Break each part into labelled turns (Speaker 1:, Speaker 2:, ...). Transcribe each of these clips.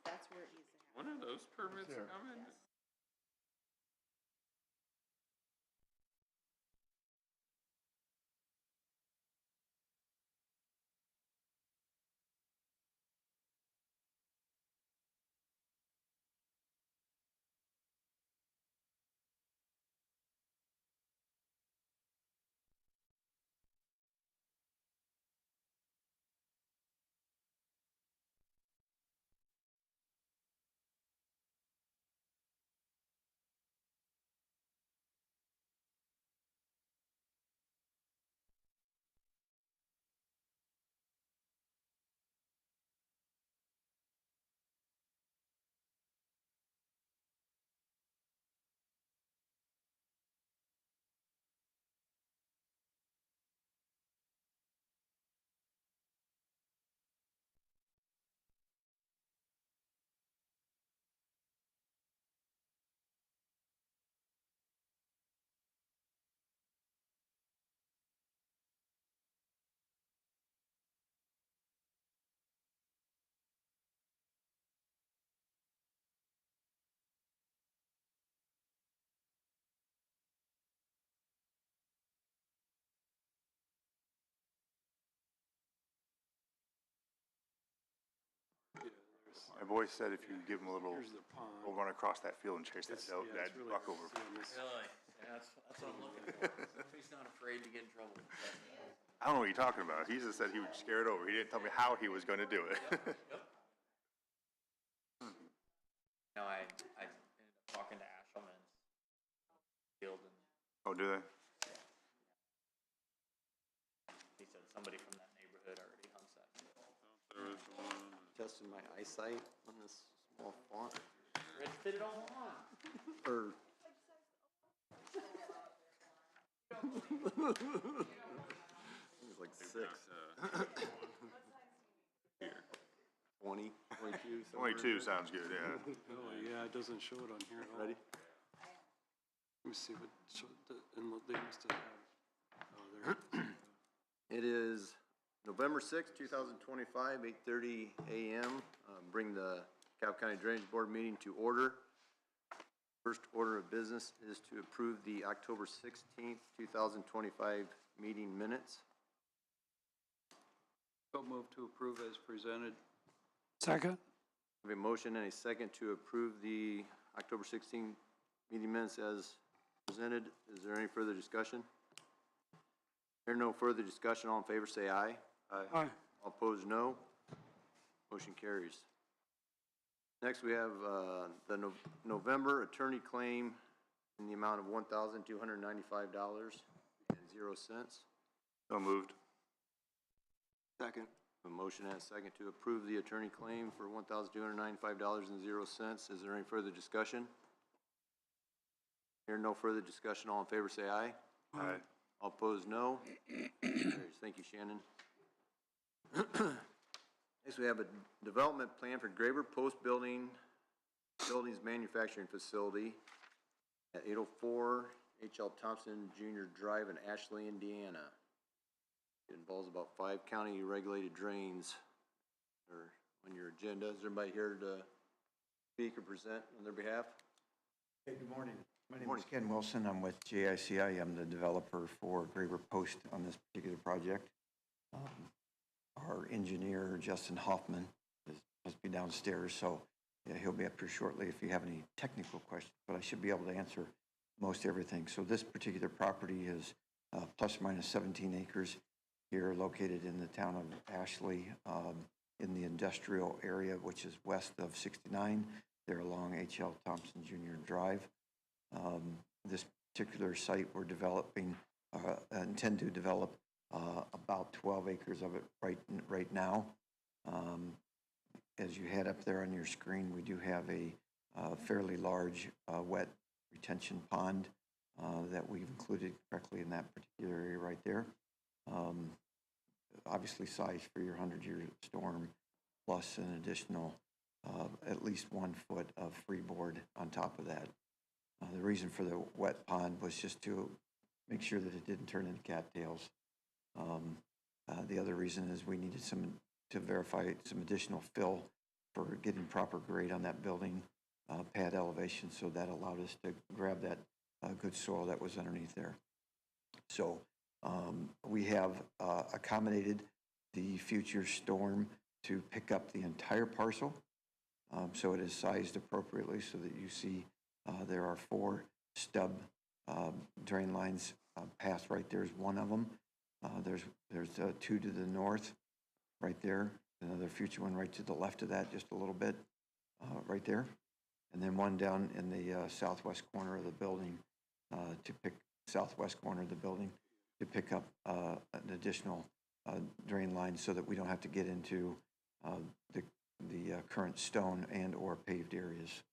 Speaker 1: that's where it needs to happen.
Speaker 2: When are those permits coming?
Speaker 1: Yes.
Speaker 3: I've always said if you give him a little, we'll run across that field and chase that
Speaker 4: really
Speaker 3: buck over.
Speaker 5: Really? Yeah, that's what I'm looking for. Somebody's not afraid to get in trouble.
Speaker 3: I don't know what you're talking about. He just said he would scare it over. He didn't tell me how he was going to do it.
Speaker 5: Yep. No, I ended up talking to Ashelman's field, and
Speaker 3: Oh, do they?
Speaker 5: he said somebody from that neighborhood already hunts that field.
Speaker 2: There was one.
Speaker 4: Testing my eyesight on this small font.
Speaker 5: Rich, fit it all on.
Speaker 4: Or. It was like 6.
Speaker 2: Here.
Speaker 4: 20, 22.
Speaker 3: 22 sounds good, yeah.
Speaker 6: Oh, yeah, it doesn't show it on here at all.
Speaker 4: Ready?
Speaker 6: Let me see what, they must have, oh, there it is.
Speaker 4: It is November 6th, 2025, 8:30 a.m. Bring the DeKalb County Drainage Board meeting to order. First order of business is to approve the October 16th, 2025 meeting minutes.
Speaker 6: So move to approve as presented. Second.
Speaker 4: We have a motion and a second to approve the October 16th meeting minutes as presented. Is there any further discussion? Hearing no further discussion, all in favor say aye.
Speaker 6: Aye.
Speaker 4: All opposed, no. Motion carries. Next, we have the November attorney claim in the amount of $1,295.00.
Speaker 3: So moved.
Speaker 4: Second. A motion and a second to approve the attorney claim for $1,295.00. Is there any further discussion? Hearing no further discussion, all in favor say aye.
Speaker 3: Aye.
Speaker 4: All opposed, no. Carries. Thank you, Shannon. Next, we have a development plan for Graber Post Buildings Manufacturing Facility at 804 H.L. Thompson Jr. Drive in Ashley, Indiana. It involves about 5 county regulated drains that are on your agenda. Is everybody here to speak or present on their behalf?
Speaker 7: Hey, good morning. My name is Ken Wilson. I'm with JICI. I'm the developer for Graber Post on this particular project. Our engineer, Justin Hoffman, must be downstairs, so yeah, he'll be up here shortly if you have any technical questions, but I should be able to answer most everything. So this particular property is plus or minus 17 acres here, located in the town of Ashley, in the industrial area, which is west of 69. They're along H.L. Thompson Jr. Drive. This particular site we're developing, intend to develop about 12 acres of it right now. As you head up there on your screen, we do have a fairly large wet retention pond that we've included correctly in that particular area right there. Obviously sized for your 100-year storm, plus an additional at least 1 foot of freeboard on top of that. The reason for the wet pond was just to make sure that it didn't turn into cattails. The other reason is we needed to verify some additional fill for getting proper grade on that building pad elevation, so that allowed us to grab that good soil that was underneath there. So we have accommodated the future storm to pick up the entire parcel. So it is sized appropriately so that you see there are 4 stub drain lines passed right there is one of them. There's 2 to the north right there. Another future one right to the left of that, just a little bit right there. And then one down in the southwest corner of the building to pick up an additional drain line so that we don't have to get into the current stone and or paved areas.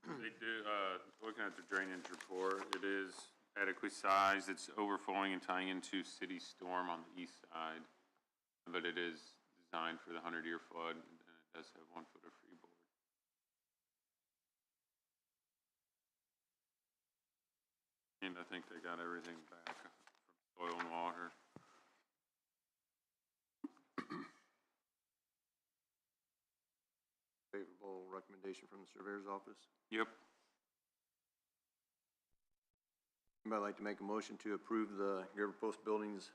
Speaker 2: They do, looking at the drainage report, it is adequately sized. It's overflowing and tying into city storm on the east side, but it is designed for the 100-year flood, and it does have 1 foot of freeboard. And I think they got everything back from soil and water.
Speaker 4: Favorable recommendation from the surveyor's office.
Speaker 2: Yep.
Speaker 4: Anybody like to make a motion to approve the Graver Post Buildings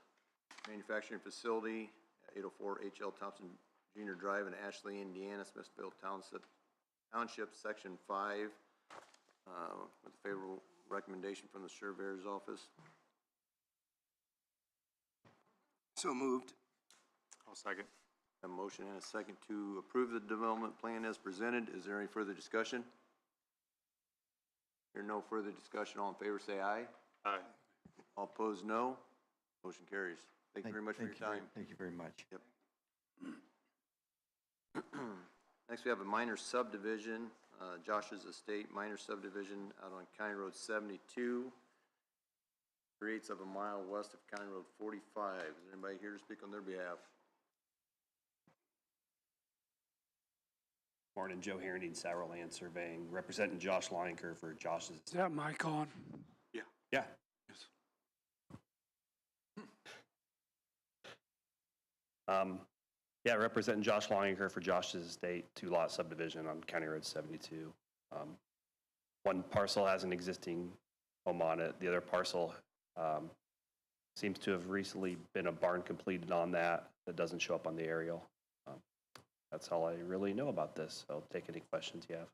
Speaker 4: manufacturing facility at 804 H.L. Thompson Junior Drive in Ashley, Indiana, Smithfield Township, Section 5, with a favorable recommendation from the surveyor's office?
Speaker 1: So moved.
Speaker 3: I'll second.
Speaker 4: A motion and a second to approve the development plan as presented. Is there any further discussion? Hear no further discussion, all in favor say aye.
Speaker 3: Aye.
Speaker 4: All opposed, no. Motion carries. Thank you very much for your time.
Speaker 7: Thank you very much.
Speaker 4: Yep. Next, we have a minor subdivision, Josh's Estate minor subdivision out on County Road 72, 3/8 of a mile west of County Road 45. Is there anybody here to speak on their behalf?
Speaker 8: Morning, Joe Herendeen, Sour Land Surveying, representing Josh Leinker for Josh's.
Speaker 6: Is that mic on?
Speaker 8: Yeah. Yeah, representing Josh Leinker for Josh's Estate, 2-lot subdivision on County Road 72. One parcel has an existing home on it. The other parcel seems to have recently been a barn completed on that doesn't show up on the aerial. That's all I really know about this. I'll take any questions you have.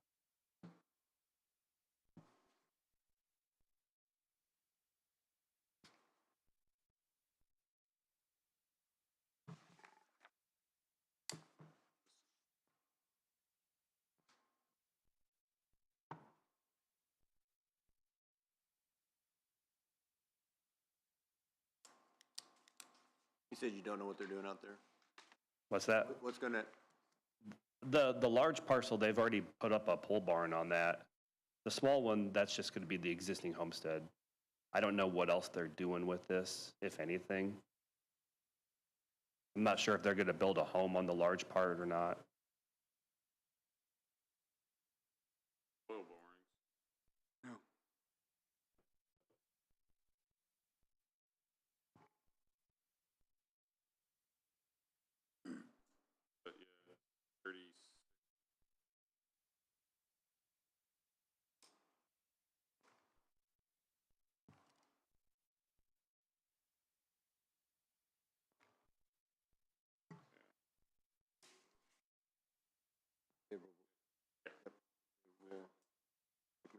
Speaker 4: You said you don't know what they're doing out there.
Speaker 8: What's that?
Speaker 4: What's gonna,
Speaker 8: The large parcel, they've already put up a pole barn on that. The small one, that's just going to be the existing homestead. I don't know what else they're doing with this, if anything. I'm not sure if they're going to build a home on the large part or not.
Speaker 2: Oil borings. But yeah, 30.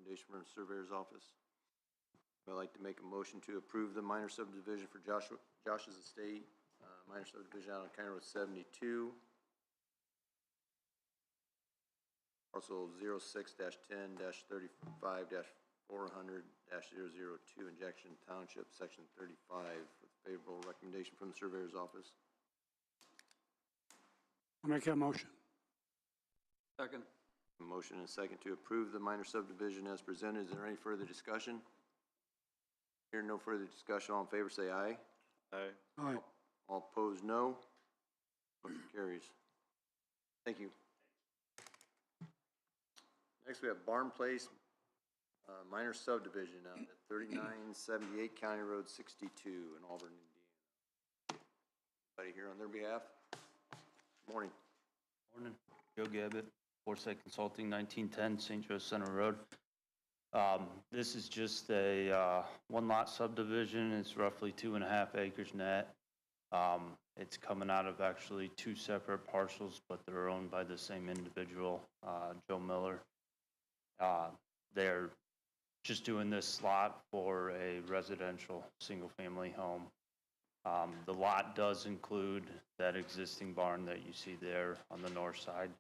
Speaker 4: recommendation from the surveyor's office? I'd like to make a motion to approve the minor subdivision for Josh's Estate, minor subdivision out on County Road 72. Parcel 06-10-35-400-002, Injection Township, Section 35, with favorable recommendation from the surveyor's office.
Speaker 6: I'll make that motion.
Speaker 1: Second.
Speaker 4: A motion and a second to approve the minor subdivision as presented. Is there any further discussion? Hearing no further discussion, all in favor say aye.
Speaker 3: Aye.
Speaker 6: Aye.
Speaker 4: All opposed, no. Motion carries. Thank you. Next, we have Barn Place, minor subdivision on 3978 County Road 62 in Auburn, Indiana. Anybody here on their behalf? Morning.
Speaker 9: Morning, Joe Gabbett, Foresight Consulting, 1910 St. Joe Center Road. This is just a one-lot subdivision. It's roughly 2.5 acres net. It's coming out of actually two separate parcels, but they're owned by the same individual, Joe Miller. They're just doing this lot for a residential, single-family home. The lot does include that existing barn that you see there on the north side.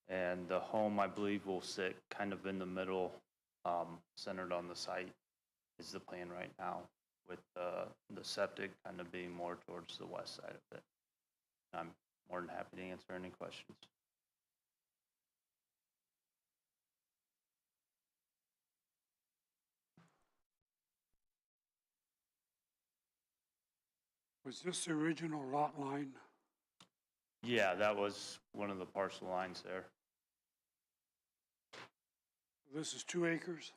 Speaker 9: And the home, I believe, will sit kind of in the middle, centered on the site is the plan right now, with the septic kind of being more towards the west side of it. I'm more than happy to answer any questions.
Speaker 10: Was this the original lot line?
Speaker 9: Yeah, that was one of the parcel lines there.
Speaker 10: This is 2 acres?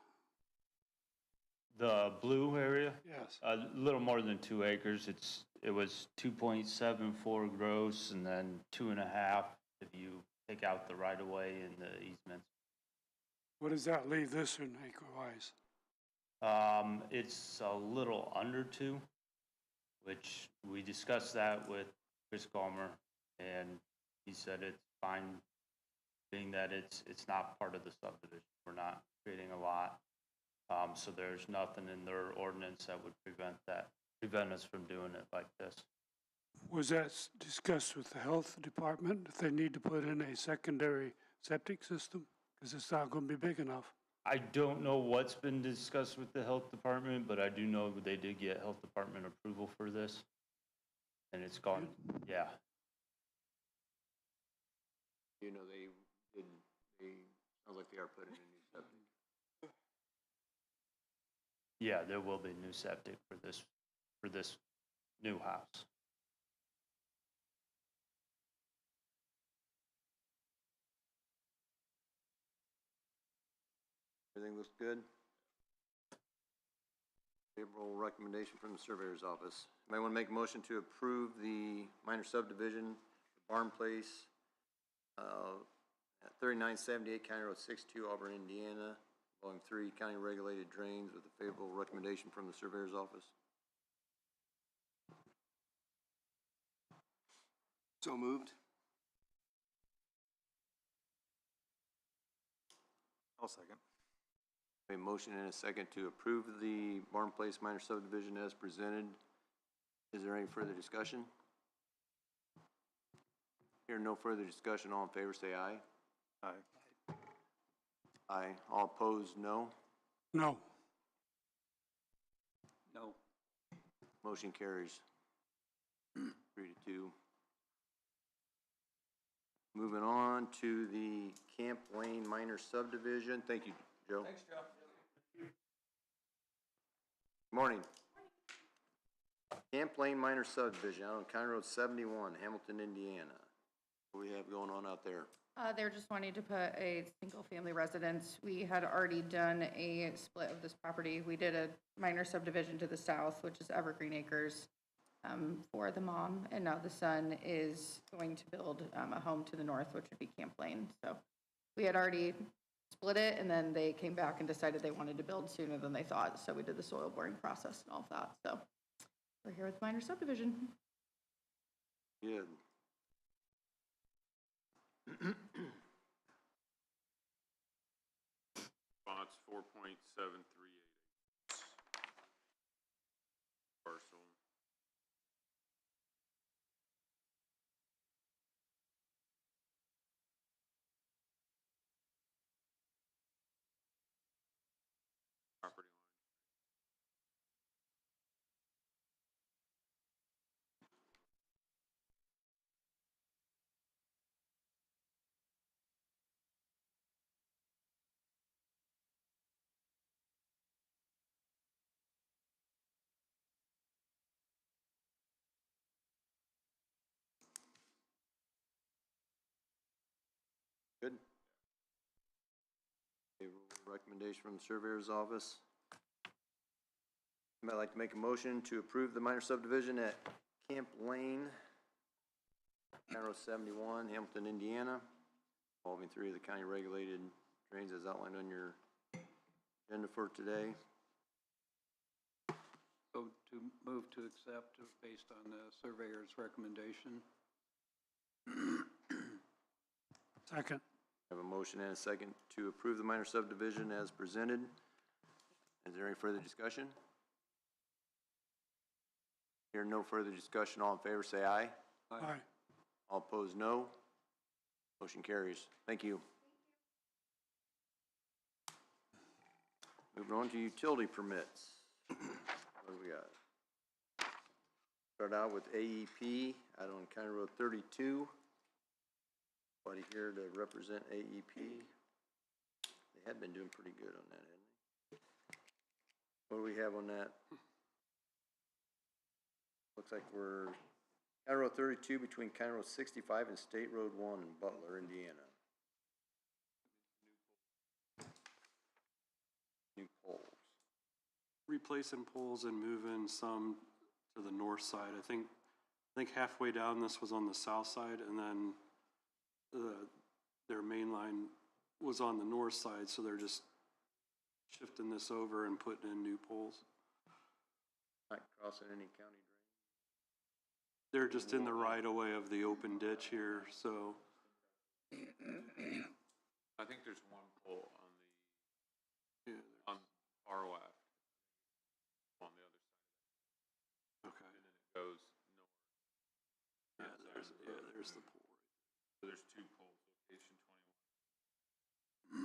Speaker 9: The blue area?
Speaker 10: Yes.
Speaker 9: A little more than 2 acres. It was 2.74 gross and then 2.5 if you take out the right of way and the easements.
Speaker 10: What does that leave this in acre-wise?
Speaker 9: It's a little under 2, which we discussed that with Chris Gomer, and he said it's fine, being that it's not part of the subdivision. We're not creating a lot. So there's nothing in their ordinance that would prevent us from doing it like this.
Speaker 10: Was that discussed with the health department, if they need to put in a secondary septic system? Because it's not going to be big enough.
Speaker 9: I don't know what's been discussed with the health department, but I do know they did get health department approval for this. And it's gone, yeah.
Speaker 4: You know, sounds like they are putting in a new septic.
Speaker 9: Yeah, there will be new septic for this new house.
Speaker 4: Everything looks good? Favorable recommendation from the surveyor's office. Might want to make a motion to approve the minor subdivision, Barn Place, at 3978 County Road 62, Auburn, Indiana, involving 3 county regulated drains with a favorable recommendation from the surveyor's office.
Speaker 1: So moved.
Speaker 3: I'll second.
Speaker 4: A motion and a second to approve the Barn Place minor subdivision as presented. Is there any further discussion? Hearing no further discussion, all in favor say aye.
Speaker 3: Aye.
Speaker 4: Aye. All opposed, no.
Speaker 10: No.
Speaker 1: No.
Speaker 4: Motion carries 3-2. Moving on to the Camp Lane minor subdivision. Thank you, Joe.
Speaker 5: Thanks, Joe.
Speaker 4: Morning. Camp Lane minor subdivision out on County Road 71, Hamilton, Indiana. What do we have going on out there?
Speaker 11: They're just wanting to put a single-family residence. We had already done a split of this property. We did a minor subdivision to the south, which is Evergreen Acres, for the mom, and now the son is going to build a home to the north, which would be Camp Lane. So we had already split it, and then they came back and decided they wanted to build sooner than they thought, so we did the soil boring process and all of that. So we're here with minor subdivision.
Speaker 4: Good.
Speaker 2: Lots 4.738 parcel. Property
Speaker 4: recommendation from the surveyor's office. I'd like to make a motion to approve the minor subdivision at Camp Lane, County Road 71, Hamilton, Indiana, involving 3 of the county regulated drains as outlined on your agenda for today.
Speaker 1: So to move to accept based on the surveyor's recommendation.
Speaker 10: Second.
Speaker 4: I have a motion and a second to approve the minor subdivision as presented. Is there any further discussion? Here, no further discussion. All in favor, say aye.
Speaker 10: Aye.
Speaker 4: All opposed, no. Motion carries. Thank you. Moving on to utility permits. What do we got? Start out with AEP out on County Road 32. Anybody here to represent AEP? They had been doing pretty good on that, hadn't they? What do we have on that? Looks like we're County Road 32 between County Road 65 and State Road 1 in Butler, Indiana. New poles.
Speaker 6: Replacing poles and moving some to the north side. I think halfway down this was on the south side, and then their main line was on the north side, so they're just shifting this over and putting in new poles.
Speaker 4: Not crossing any county drain.
Speaker 6: They're just in the right of way of the open ditch here, so.
Speaker 2: I think there's one pole on the,
Speaker 6: Yeah,
Speaker 2: on far left, on the other side,
Speaker 6: okay.
Speaker 2: and then it goes north.
Speaker 6: Yeah, there's the pole.
Speaker 2: So there's 2 poles, location 21.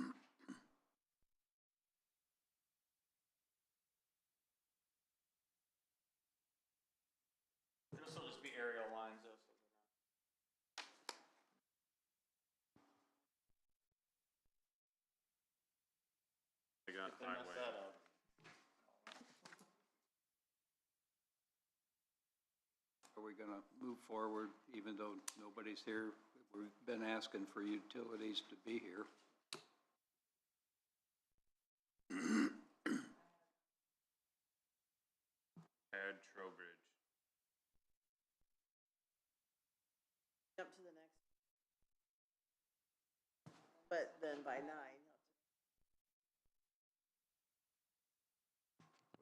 Speaker 5: It'll still just be aerial lines though, so they're not.
Speaker 2: They got
Speaker 5: If they mess
Speaker 2: highway.
Speaker 5: that up.
Speaker 1: Are we gonna move forward even though nobody's here? We've been asking for utilities to be here.
Speaker 2: Add Trowbridge.
Speaker 12: Jump to the next. But then by 9.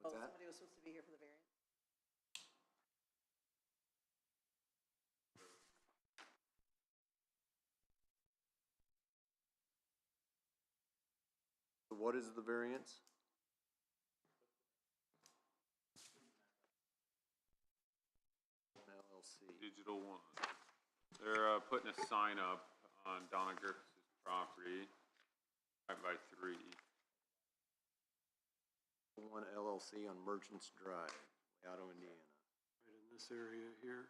Speaker 4: What's that?
Speaker 12: Somebody was supposed to be here for the variance.
Speaker 4: So what is the variance? LLC.
Speaker 2: Digital One. They're putting a sign up on Donna Griffith's property, right by 3.
Speaker 4: One LLC on Merchants Drive, Legato, Indiana.
Speaker 6: Right in this area here.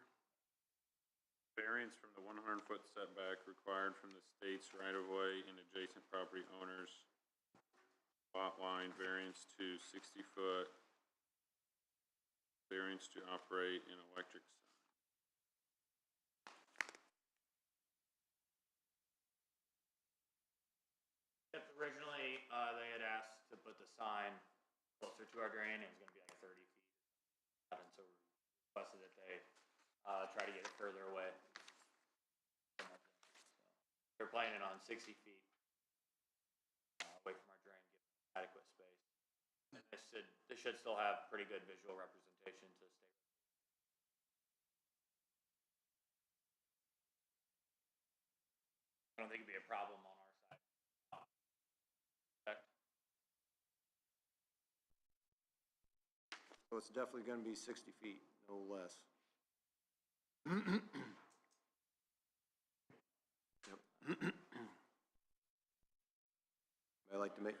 Speaker 2: Variance from the 100-foot setback required from the state's right-of-way and adjacent property owners. Lot line variance to 60-foot. Variance to operate an electric sign.
Speaker 5: Yep, originally, they had asked to put the sign closer to our drain, it was gonna be like 30 feet. And so we requested that they, try to get it further away. So they're planning on 60 feet, away from our drain, giving adequate space. And this should still have pretty good visual representation to state. I don't think it'd be a problem on our side.
Speaker 4: So it's definitely gonna be 60 feet, no less. Yep. I'd like to make.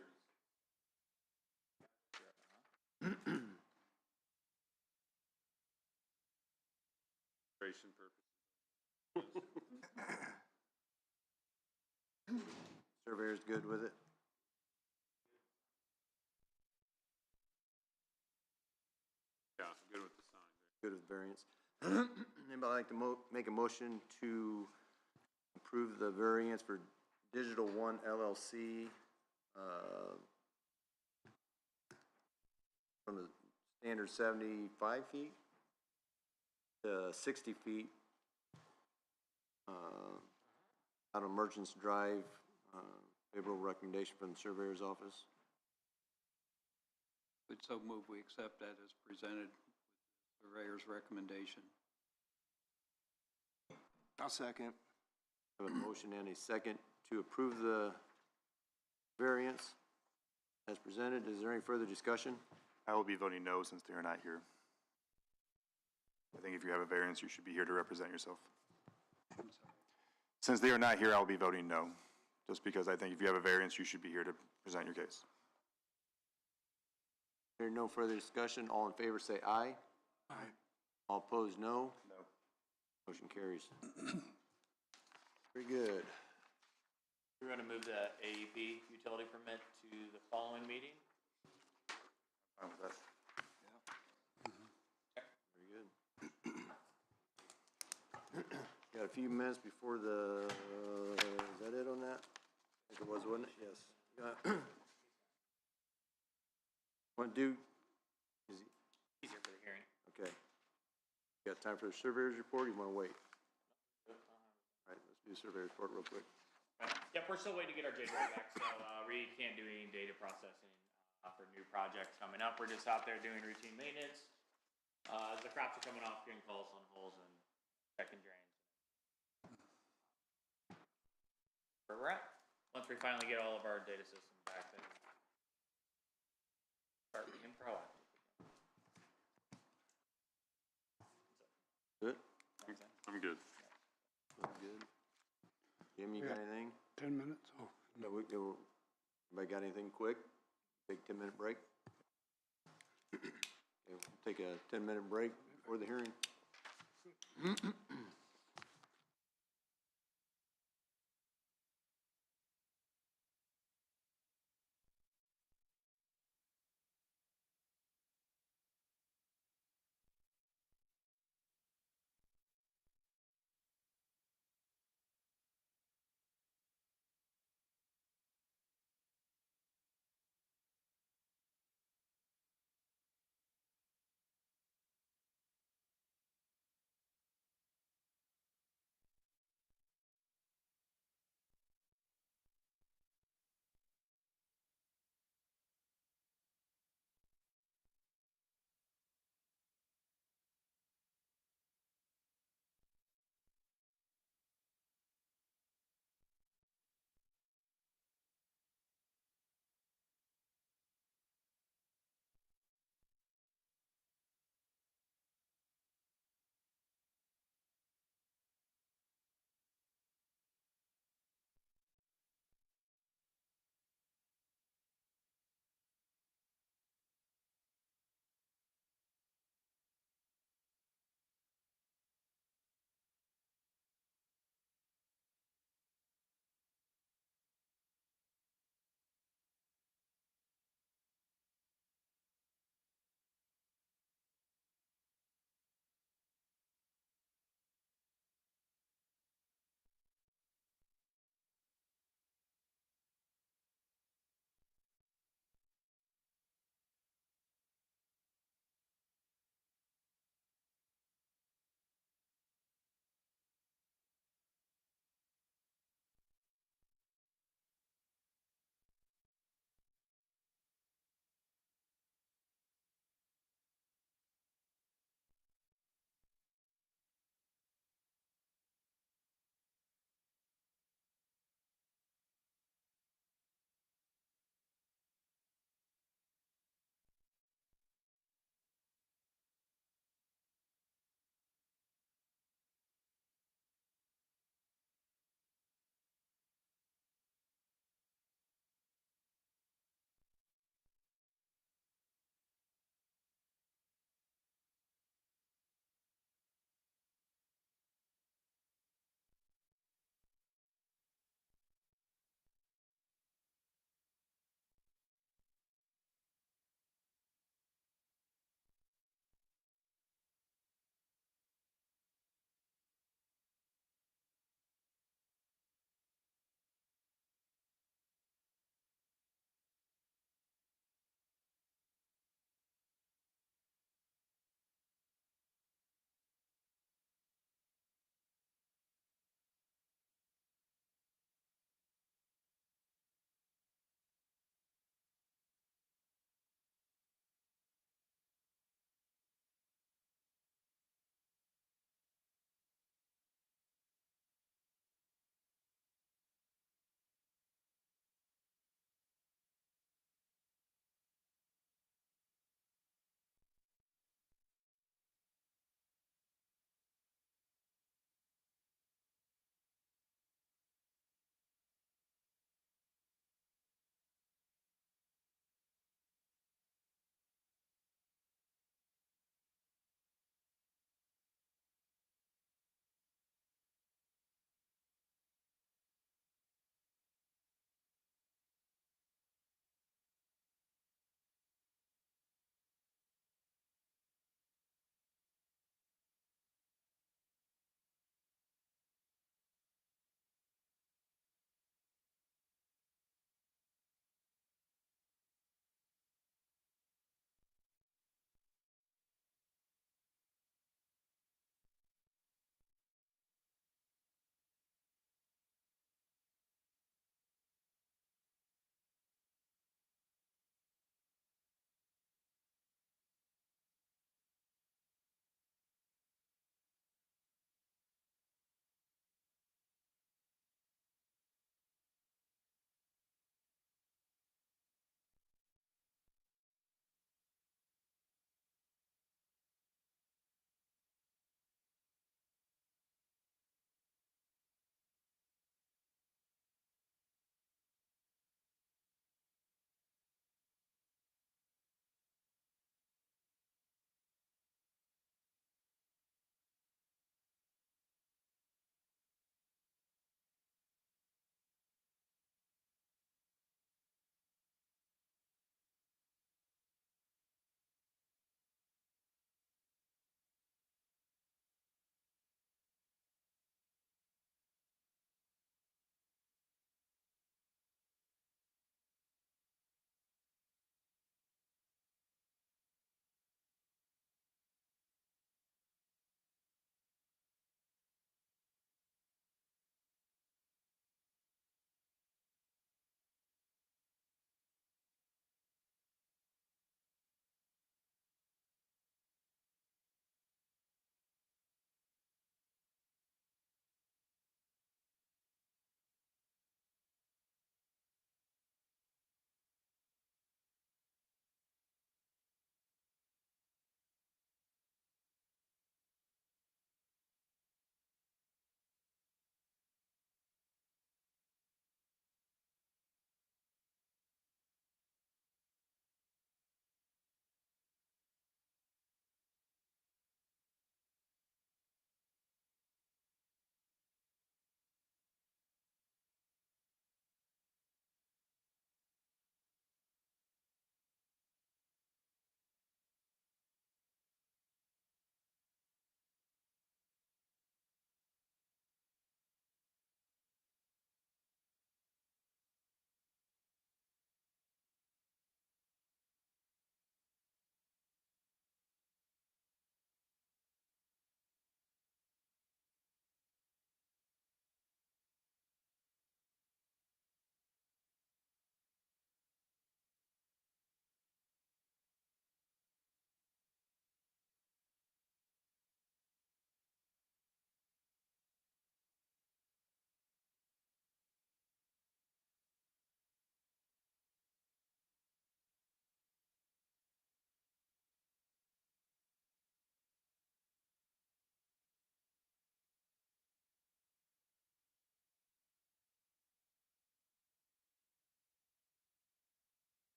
Speaker 2: Demonstration purposes.
Speaker 4: Surveyor's good with it?
Speaker 2: Yeah, good with the sign.
Speaker 4: Good with variance. Anybody like to make a motion to approve the variance for Digital One LLC, from the standard 75 feet to 60 feet out of Merchants Drive. Favorable recommendation from the surveyor's office.
Speaker 1: Would so move we accept that as presented with the surveyor's recommendation.
Speaker 3: I'll second.
Speaker 4: I have a motion and a second to approve the variance as presented. Is there any further discussion?
Speaker 3: I will be voting no since they are not here. I think if you have a variance, you should be here to represent yourself. Since they are not here, I'll be voting no, just because I think if you have a variance, you should be here to present your case.
Speaker 4: Hearing no further discussion, all in favor say aye.
Speaker 10: Aye.
Speaker 4: All opposed, no.
Speaker 3: No.
Speaker 4: Motion carries. Very good.
Speaker 5: We're gonna move the AEP utility permit to the following meeting.
Speaker 3: Fine with that.
Speaker 4: Very good. Got a few minutes before the, is that it on that? I think it was, wasn't it? Yes. Want to do, is he,
Speaker 5: Easier for the hearing.
Speaker 4: okay. Got time for the surveyor's report, or you want to wait? All right, let's do the surveyor's report real quick.
Speaker 5: Yep, we're still waiting to get our JDROD back, so, we can't do any data processing, for new projects coming up. We're just out there doing routine maintenance. As the crops are coming off, getting calls on holes and checking drains. Where we're at, once we finally get all of our data systems back, then start being proactive.
Speaker 4: Good?
Speaker 2: I'm good.
Speaker 4: Looking good. Jim, you got anything?
Speaker 10: 10 minutes? Oh,
Speaker 4: No, anybody got anything quick? Take a 10-minute break? Okay, we'll take a 10-minute break before the hearing.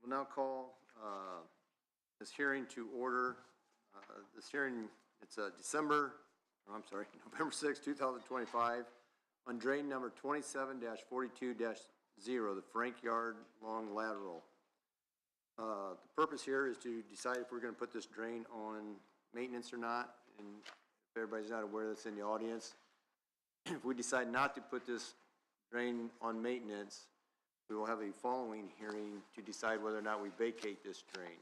Speaker 4: We'll now call this hearing to order. This hearing, it's November 6, 2025, on drain number 27-42-0, the Frank Yard Long Lateral. The purpose here is to decide if we're going to put this drain on maintenance or not, and if everybody's not aware that's in the audience, if we decide not to put this drain on maintenance, we will have a following hearing to decide whether or not we vacate this drain.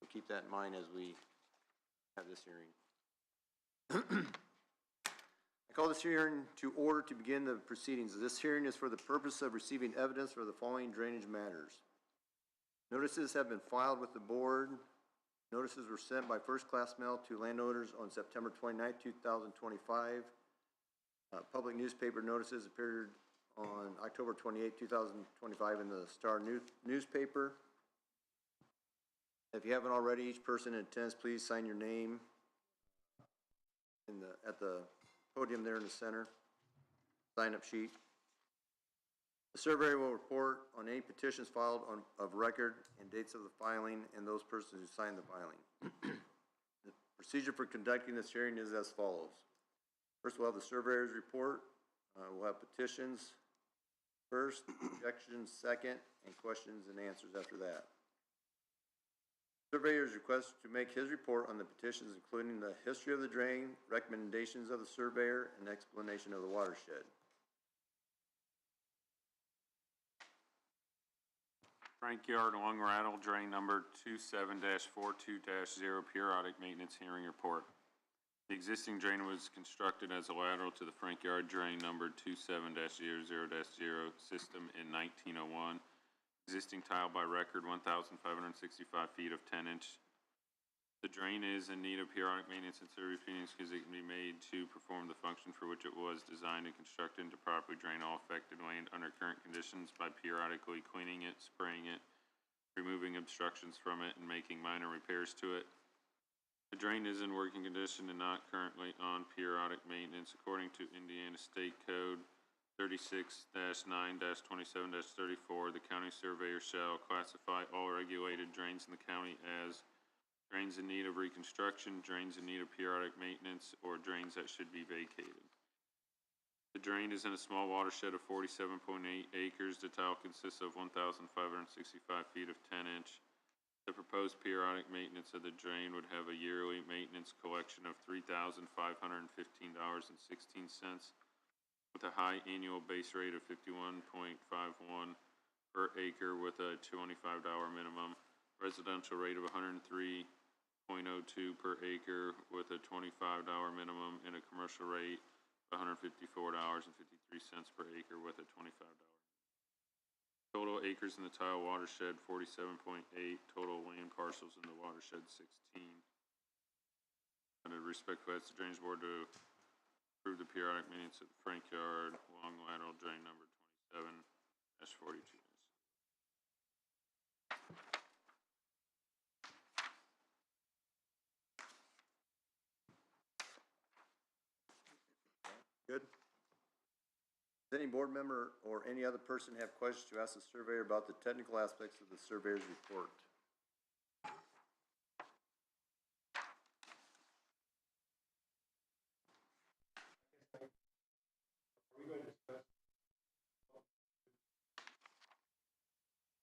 Speaker 4: So keep that in mind as we have this hearing. I call this hearing to order to begin the proceedings. This hearing is for the purpose of receiving evidence for the following drainage matters. Notices have been filed with the board. Notices were sent by first-class mail to landowners on September 29, 2025. Public newspaper notices appeared on October 28, 2025 in the Star newspaper. If you haven't already, each person in attendance, please sign your name at the podium there in the center, sign-up sheet. The surveyor will report on any petitions filed of record and dates of the filing and those persons who signed the filing. The procedure for conducting this hearing is as follows. First, we'll have the surveyor's report. We'll have petitions first, objections second, and questions and answers after that. Surveyor is requested to make his report on the petitions, including the history of the drain, recommendations of the surveyor, and explanation of the watershed.
Speaker 2: Frank Yard Long Rattle Drain number 27-42-0 periodic maintenance hearing report. The existing drain was constructed as a lateral to the Frank Yard Drain number 27-00-0 system in 1901. Existing tile by record 1,565 feet of 10-inch. The drain is in need of periodic maintenance and survey opinions because it can be made to perform the function for which it was designed and constructed to properly drain all affected land under current conditions by periodically cleaning it, spraying it, removing obstructions from it, and making minor repairs to it. The drain is in working condition and not currently on periodic maintenance. According to Indiana State Code 36-9-27-34, the county surveyor shall classify all regulated drains in the county as drains in need of reconstruction, drains in need of periodic maintenance, or drains that should be vacated. The drain is in a small watershed of 47.8 acres. The tile consists of 1,565 feet of 10-inch. The proposed periodic maintenance of the drain would have a yearly maintenance collection of $3,515.16, with a high annual base rate of 51.51 per acre with a $25 minimum, residential rate of 103.02 per acre with a $25 minimum, and a commercial rate of $154.53 per acre with a $25. Total acres in the tile watershed 47.8, total land parcels in the watershed 16. And I respectfully ask the Drainage Board to approve the periodic maintenance of the Frank Yard Long Lateral Drain number 27-42.
Speaker 4: Good. Does any board member or any other person have questions to ask the surveyor about the technical aspects of the surveyor's report?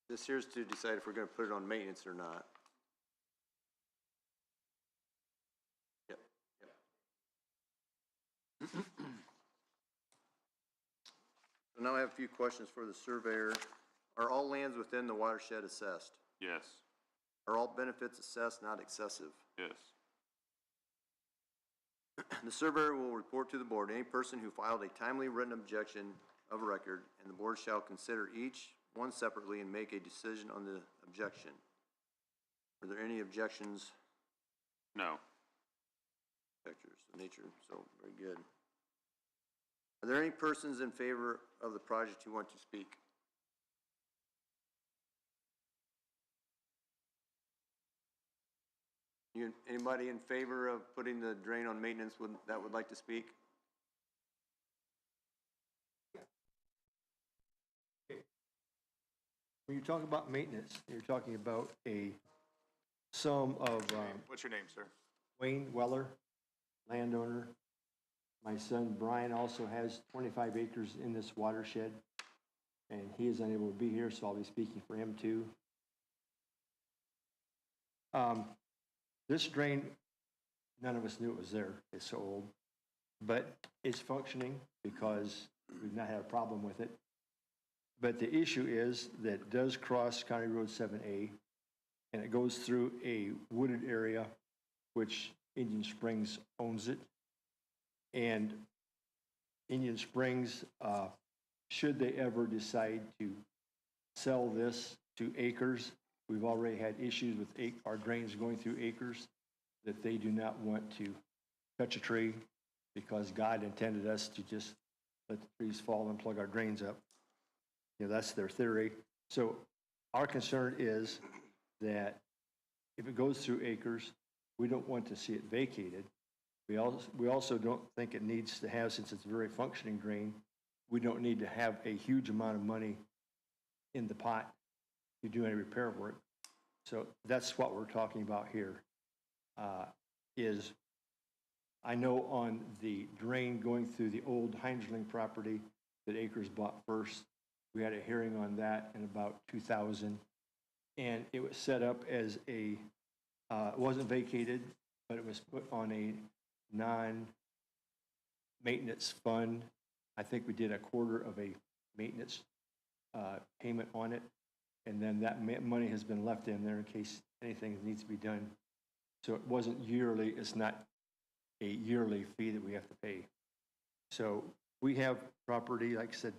Speaker 4: This here's to decide if we're going to put it on maintenance or not. Yep. So now I have a few questions for the surveyor. Are all lands within the watershed assessed?
Speaker 2: Yes.
Speaker 4: Are all benefits assessed, not excessive?
Speaker 2: Yes.
Speaker 4: The surveyor will report to the board any person who filed a timely written objection of record, and the board shall consider each one separately and make a decision on the objection. Are there any objections?
Speaker 2: No.
Speaker 4: Objectors of nature, so very good. Are there any persons in favor of the project who want to speak? Anybody in favor of putting the drain on maintenance that would like to speak?
Speaker 13: When you talk about maintenance, you're talking about a sum of,
Speaker 3: What's your name, sir?
Speaker 13: Wayne Weller, landowner. My son Brian also has 25 acres in this watershed, and he is unable to be here, so I'll be speaking for him too. This drain, none of us knew it was there. It's so old. But it's functioning because we've not had a problem with it. But the issue is that it does cross County Road 7A, and it goes through a wooded area, which Indian Springs owns it. And Indian Springs, should they ever decide to sell this to acres, we've already had issues with our drains going through acres, that they do not want to touch a tree because God intended us to just let the trees fall and plug our drains up. You know, that's their theory. So our concern is that if it goes through acres, we don't want to see it vacated. We also don't think it needs to have, since it's a very functioning drain, we don't need to have a huge amount of money in the pot to do any repair work. So that's what we're talking about here. I know on the drain going through the old Heinzling property that Acres bought first, we had a hearing on that in about 2000. And it was set up as it wasn't vacated, but it was put on a non-maintenance fund. I think we did a quarter of a maintenance payment on it. And then that money has been left in there in case anything needs to be done. So it wasn't yearly, it's not a yearly fee that we have to pay. So we have property, like I said,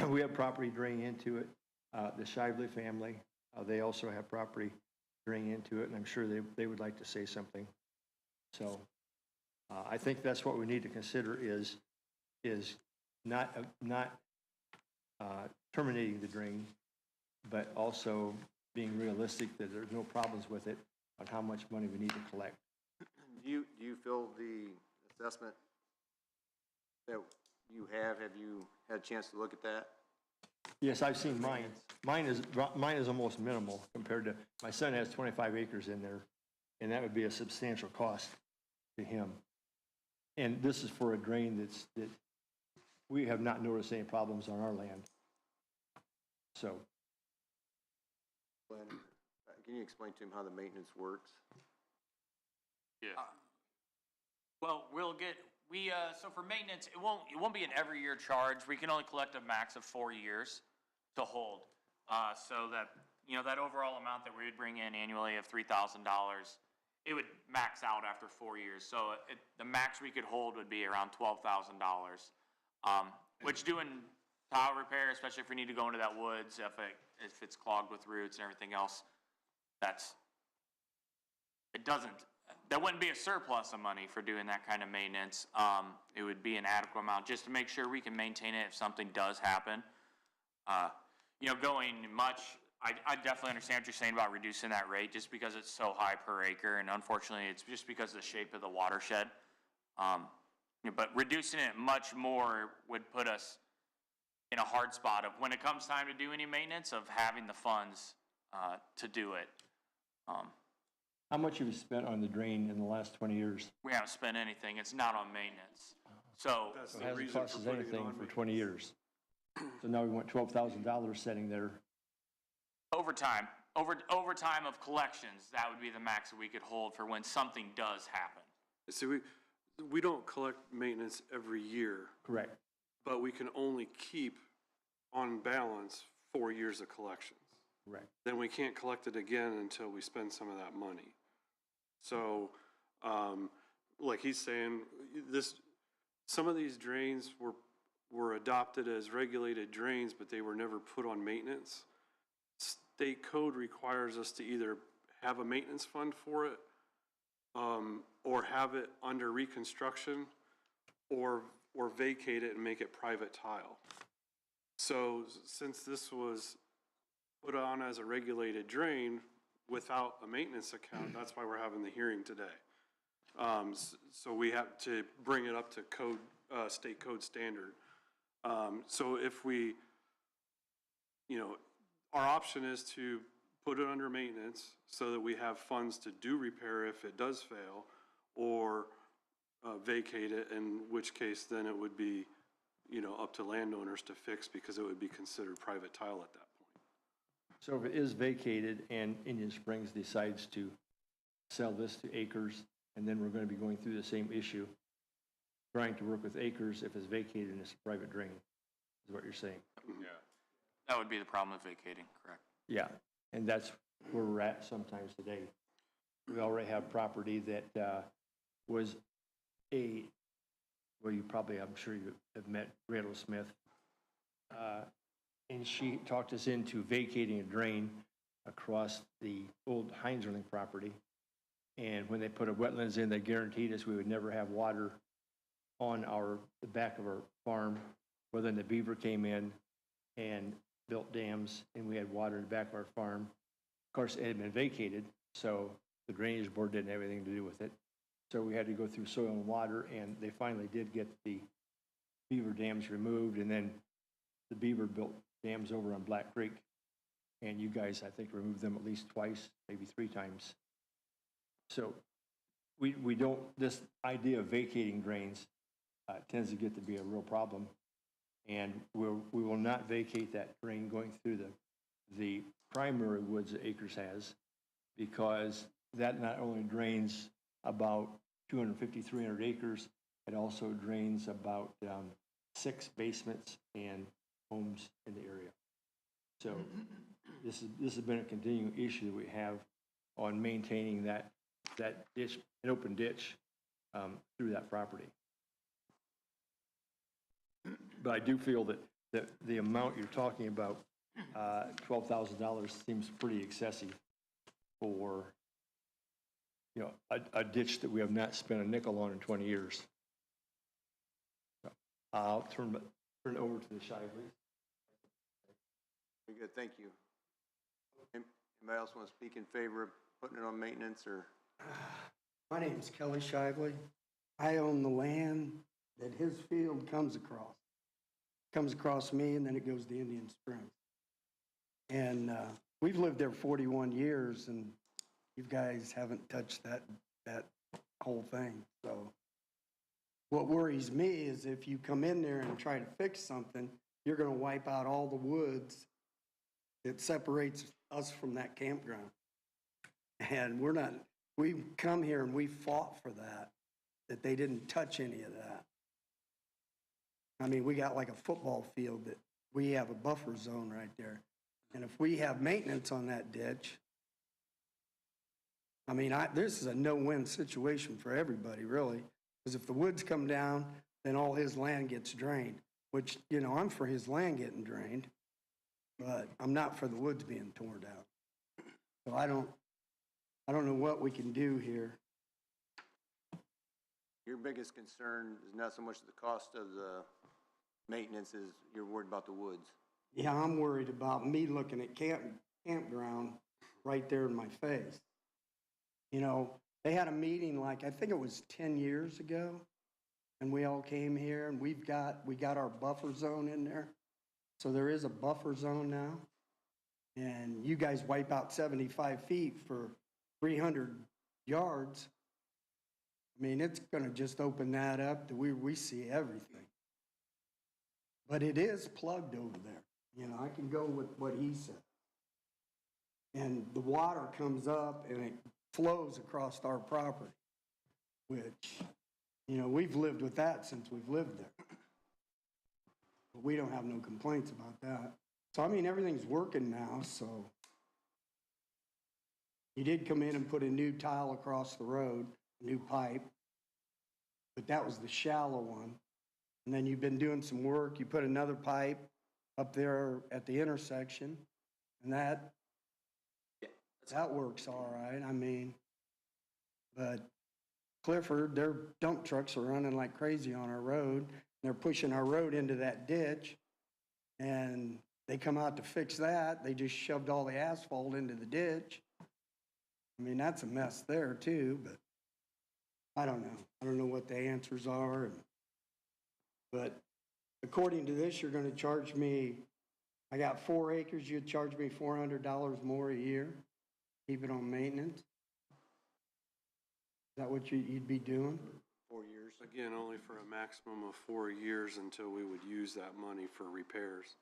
Speaker 13: we have property draining into it. The Shively family, they also have property draining into it, and I'm sure they would like to say something. So I think that's what we need to consider is not terminating the drain, but also being realistic that there's no problems with it on how much money we need to collect.
Speaker 4: Do you feel the assessment that you have you had a chance to look at that?
Speaker 13: Yes, I've seen mine. Mine is almost minimal compared to, my son has 25 acres in there, and that would be a substantial cost to him. And this is for a drain that we have not noticed any problems on our land. So.
Speaker 4: Glenn, can you explain to him how the maintenance works?
Speaker 2: Yeah.
Speaker 5: Well, so for maintenance, it won't be an every year charge. We can only collect a max of 4 years to hold. So that, that overall amount that we would bring in annually of $3,000, it would max out after 4 years. So the max we could hold would be around $12,000. Which doing tile repair, especially if we need to go into that woods, if it's clogged with roots and everything else, that wouldn't be a surplus of money for doing that kind of maintenance. It would be an adequate amount just to make sure we can maintain it if something does happen. Going much, I definitely understand what you're saying about reducing that rate just because it's so high per acre, and unfortunately it's just because of the shape of the watershed. But reducing it much more would put us in a hard spot of when it comes time to do any maintenance of having the funds to do it.
Speaker 13: How much have you spent on the drain in the last 20 years?
Speaker 5: We haven't spent anything. It's not on maintenance. So
Speaker 13: It hasn't cost us anything for 20 years. So now we want $12,000 sitting there.
Speaker 5: over time of collections, that would be the max that we could hold for when something does happen.
Speaker 6: See, we don't collect maintenance every year,
Speaker 13: Correct.
Speaker 6: but we can only keep on balance 4 years of collections.
Speaker 13: Correct.
Speaker 6: Then we can't collect it again until we spend some of that money. So, like he's saying, some of these drains were adopted as regulated drains, but they were never put on maintenance. State code requires us to either have a maintenance fund for it, or have it under reconstruction, or vacate it and make it private tile. So since this was put on as a regulated drain without a maintenance account, that's why we're having the hearing today. So we have to bring it up to code, state code standard. So if we, our option is to put it under maintenance so that we have funds to do repair if it does fail, or vacate it, in which case then it would be, up to landowners to fix because it would be considered private tile at that point.
Speaker 13: So if it is vacated and Indian Springs decides to sell this to Acres, and then we're going to be going through the same issue, trying to work with Acres if it's vacated and it's a private drain, is what you're saying?
Speaker 2: Yeah.
Speaker 5: That would be the problem with vacating, correct?
Speaker 13: Yeah, and that's where we're at sometimes today. We already have property that was well, I'm sure you have met Randall Smith, and she talked us into vacating a drain across the old Heinzerling property. And when they put a wetlands in, they guaranteed us we would never have water on the back of our farm. Well, then the beaver came in and built dams, and we had water in the back of our farm. Of course, it had been vacated, so the drainage board didn't have anything to do with it. So we had to go through soil and water, and they finally did get the beaver dams removed, and then the beaver built dams over on Black Creek. And you guys, I think, removed them at least twice, maybe 3 times. So we don't, this idea of vacating drains tends to get to be a real problem. And we will not vacate that drain going through the primary woods that Acres has, because that not only drains about 250, 300 acres, it also drains about 6 basements and homes in the area. So this has been a continuing issue that we have on maintaining that ditch, an open ditch through that property. But I do feel that the amount you're talking about, $12,000, seems pretty excessive for, a ditch that we have not spent a nickel on in 20 years. So I'll turn it over to the Shively.
Speaker 4: Very good, thank you. Anybody else want to speak in favor of putting it on maintenance, or?
Speaker 14: My name's Kelly Shively. I own the land that his field comes across. Comes across me, and then it goes to Indian Springs. And we've lived there 41 years, and you guys haven't touched that whole thing. So what worries me is if you come in there and try to fix something, you're going to wipe out all the woods that separates us from that campground. And we've come here and we fought for that they didn't touch any of that. I mean, we got like a football field that we have a buffer zone right there. And if we have maintenance on that ditch, I mean, this is a no-win situation for everybody, really. Because if the woods come down, then all his land gets drained, which, I'm for his land getting drained, but I'm not for the woods being torn down. So I don't know what we can do here.
Speaker 4: Your biggest concern is not so much the cost of the maintenance as you're worried about the woods.
Speaker 14: Yeah, I'm worried about me looking at campground right there in my face. They had a meeting I think it was 10 years ago, and we all came here, and we got our buffer zone in there. So there is a buffer zone now, and you guys wipe out 75 feet for 300 yards. I mean, it's going to just open that up that we see everything. But it is plugged over there. I can go with what he said. And the water comes up and it flows across our property, which, we've lived with that since we've lived there. But we don't have no complaints about that. So, I mean, everything's working now, so. You did come in and put a new tile across the road, a new pipe, but that was the shallow one. And then you've been doing some work. You put another pipe up there at the intersection, and that works all right. I mean, but Clifford, their dump trucks are running like crazy on our road. They're pushing our road into that ditch, and they come out to fix that. They just shoved all the asphalt into the ditch. I mean, that's a mess there too, but I don't know. I don't know what the answers are. But according to this, you're going to charge me I got 4 acres, you'd charge me $400 more a year, keep it on maintenance? Is that what you'd be doing?
Speaker 4: 4 years.
Speaker 6: Again, only for a maximum of 4 years until we would use that money for repairs.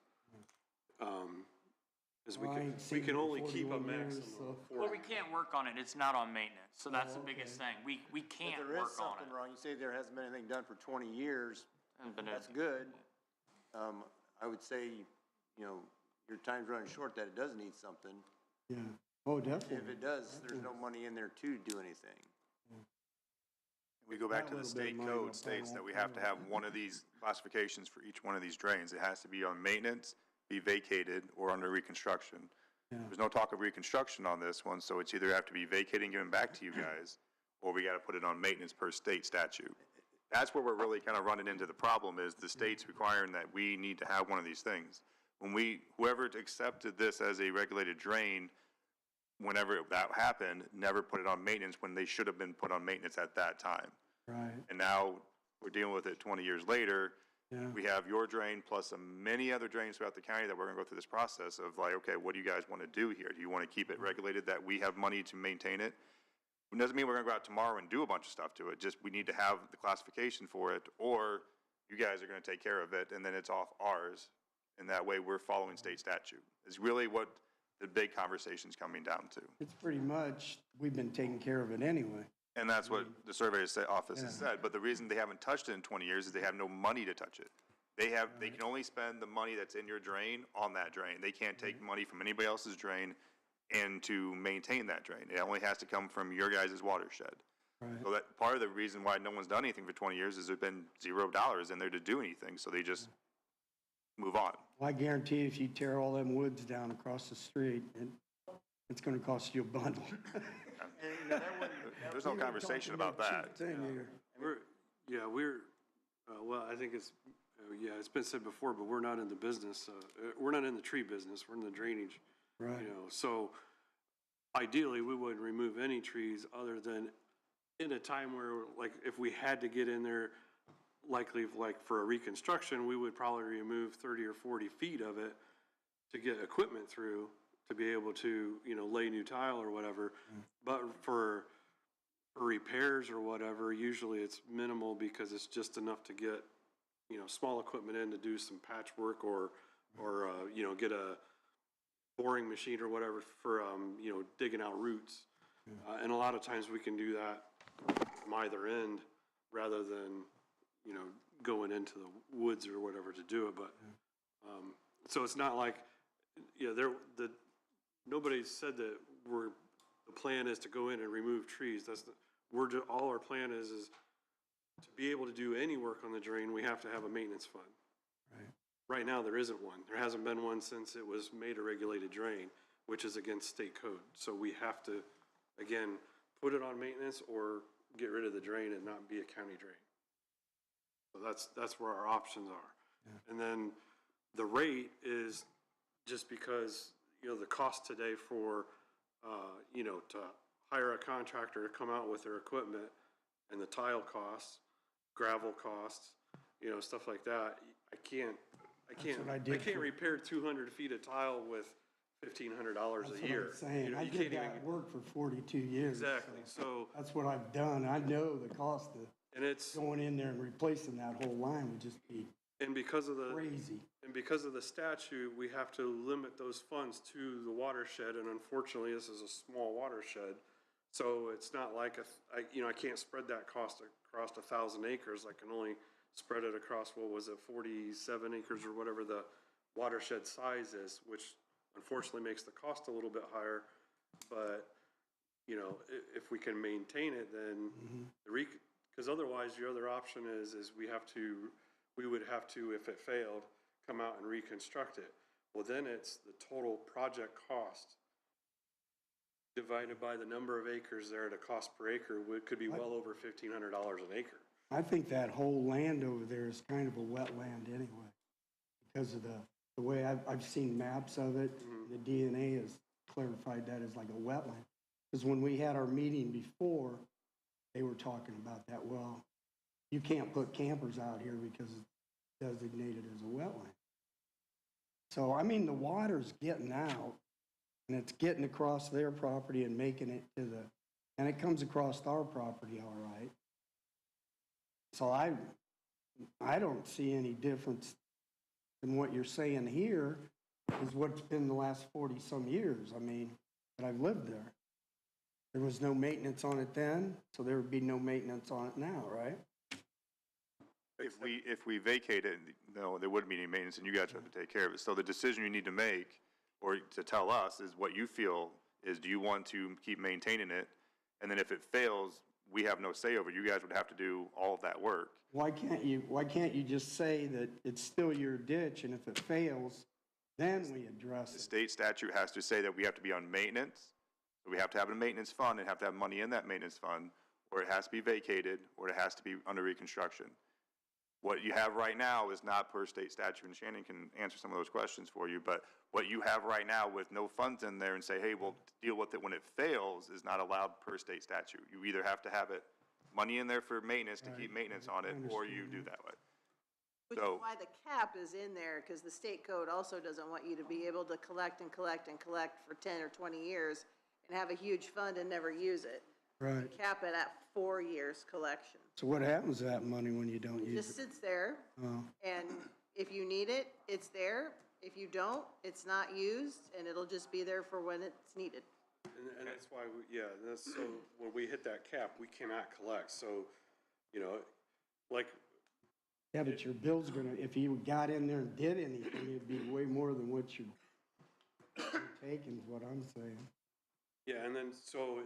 Speaker 6: Because
Speaker 14: Well, I ain't
Speaker 6: we
Speaker 14: seen
Speaker 6: can
Speaker 14: it
Speaker 6: only
Speaker 14: for
Speaker 6: keep a
Speaker 14: 41 years,
Speaker 6: maximum
Speaker 14: so-
Speaker 6: of 4
Speaker 5: Well, we can't work on it, it's not on maintenance, so that's the
Speaker 14: Oh,
Speaker 5: biggest
Speaker 14: okay.
Speaker 5: thing, we can't
Speaker 4: If there is
Speaker 5: work on
Speaker 4: something
Speaker 5: it.
Speaker 4: wrong, you say there hasn't been anything done for 20 years,
Speaker 5: Hasn't been
Speaker 4: that's
Speaker 5: anything.
Speaker 4: good. I would say, you know, your time's running short that it does need something.
Speaker 14: Yeah. Oh,
Speaker 4: If
Speaker 14: definitely.
Speaker 4: it does, there's no money in there to do anything.
Speaker 3: We go back
Speaker 14: That
Speaker 3: to the
Speaker 14: little bit of
Speaker 3: state
Speaker 14: money
Speaker 3: code
Speaker 14: will
Speaker 3: states
Speaker 14: probably
Speaker 3: that we have to have one of these classifications for each one of these drains. It has to be on maintenance, be vacated, or under reconstruction.
Speaker 14: Yeah.
Speaker 3: There's no talk of reconstruction on this one, so it's either have to be vacated and given back to you guys, or we gotta put it on maintenance per state statute. That's where we're really kind of running into the problem, is the state's requiring that we need to have one of these things. Whoever accepted this as a regulated drain, whenever that happened, never put it on maintenance when they should have been put on maintenance at that time.
Speaker 14: Right,
Speaker 3: And now we're dealing with it 20 years later.
Speaker 14: yeah.
Speaker 3: We have your drain plus many other drains throughout the county that we're gonna go through this process of like, okay, what do you guys wanna do here? Do you wanna keep it regulated that we have money to maintain it? It doesn't mean we're gonna go out tomorrow and do a bunch of stuff to it, just we need to have the classification for it, or you guys are gonna take care of it and then it's off ours. And that way we're following state statute. Is really what the big conversation's coming down to.
Speaker 14: It's pretty much, we've been taking care of it anyway.
Speaker 3: And that's what the surveyor's office has
Speaker 14: Yeah.
Speaker 3: said, but the reason they haven't touched it in 20 years is they have no money to touch it. They can only spend the money that's in your drain on that drain. They can't take money from anybody else's drain and to maintain that drain. It only has to come from your guys' watershed.
Speaker 14: Right.
Speaker 3: So that, part of the reason why no one's done anything for 20 years is there's been $0 in there to do anything, so they just move on.
Speaker 14: Well, I guarantee if you tear all them woods down across the street, it's gonna cost you a bundle.
Speaker 3: There's no conversation about that.
Speaker 6: Well, I think it's, it's been said before, but we're not in the business, we're not in the tree business, we're in the drainage.
Speaker 14: Right.
Speaker 6: You know, so ideally, we wouldn't remove any trees other than in a time where, like, if we had to get in there, likely, like, for a reconstruction, we would probably remove 30 or 40 feet of it to get equipment through, to be able to, lay new tile or whatever. But for repairs or whatever, usually it's minimal because it's just enough to get, small equipment in to do some patchwork or get a boring machine or whatever for, digging out roots. And a lot of times we can do that from either end rather than, going into the woods or whatever to do it. But, so it's not like, nobody said that the plan is to go in and remove trees. All our plan is to be able to do any work on the drain, we have to have a maintenance fund. Right now, there isn't one. There hasn't been one since it was made a regulated drain, which is against state code. So we have to, again, put it on maintenance or get rid of the drain and not be a county drain. So that's where our options are. And then the rate is just because, the cost today for, to hire a contractor to come out with their equipment and the tile costs, gravel costs, stuff like that. I can't repair 200 feet of tile with $1,500 a year.
Speaker 14: That's what I'm saying. I
Speaker 6: You
Speaker 14: did
Speaker 6: can't
Speaker 14: that
Speaker 6: even-
Speaker 14: work for 42 years.
Speaker 6: Exactly, so,
Speaker 14: That's what I've done. I know the cost of
Speaker 6: and it's,
Speaker 14: going in there and replacing that whole line would just be
Speaker 6: and because of the.
Speaker 14: crazy.
Speaker 6: And because of the statute, we have to limit those funds to the watershed, and unfortunately, this is a small watershed. So it's not like, I can't spread that cost across 1,000 acres. I can only spread it across, 47 acres or whatever the watershed size is, which unfortunately makes the cost a little bit higher. But, if we can maintain it, then because otherwise, your other option is we would have to, if it failed, come out and reconstruct it. Well, then it's the total project cost divided by the number of acres there at a cost per acre, could be well over $1,500 an acre.
Speaker 14: I think that whole land over there is kind of a wetland anyway, because of the way I've seen maps of it. The DNA has clarified that as like a wetland. Because when we had our meeting before, they were talking about that. Well, you can't put campers out here because it's designated as a wetland. So, I mean, the water's getting out, and it's getting across their property and making it to the, and it comes across our property all right. So I don't see any difference in what you're saying here is what's been the last 40-some years, I mean, that I've lived there. There was no maintenance on it then, so there would be no maintenance on it now, right?
Speaker 3: If we vacate it, no, there wouldn't be any maintenance, and you guys have to take care of it. So the decision you need to make, or to tell us, is what you feel is, do you want to keep maintaining it? And then if it fails, we have no say over it. You guys would have to do all of that work.
Speaker 14: Why can't you just say that it's still your ditch, and if it fails, then we address
Speaker 3: The
Speaker 14: it?
Speaker 3: state statute has to say that we have to be on maintenance, so we have to have a maintenance fund and have to have money in that maintenance fund, or it has to be vacated, or it has to be under reconstruction. What you have right now is not per state statute, and Shannon can answer some of those questions for you, but what you have right now with no funds in there and say, hey, we'll deal with it when it fails, is not allowed per state statute. You either have to have it, money in there for maintenance to keep maintenance on it, or you do that way.
Speaker 12: Which is why the cap is in there, because the state code also doesn't want you to be able to collect and collect and collect for 10 or 20 years and have a huge fund and never use it.
Speaker 14: Right.
Speaker 12: Cap it at 4 years collection.
Speaker 14: So what happens to that money when you don't
Speaker 12: It
Speaker 14: use
Speaker 12: just
Speaker 14: it?
Speaker 12: sits there,
Speaker 14: Oh,
Speaker 12: and if you need it, it's there. If you don't, it's not used, and it'll just be there for when it's needed.
Speaker 6: And that's why, so when we hit that cap, we cannot collect, so, like,
Speaker 14: yeah, but your bill's gonna, if you got in there and did anything, it'd be way more than what you're taking, is what I'm saying.
Speaker 6: yeah, and then, so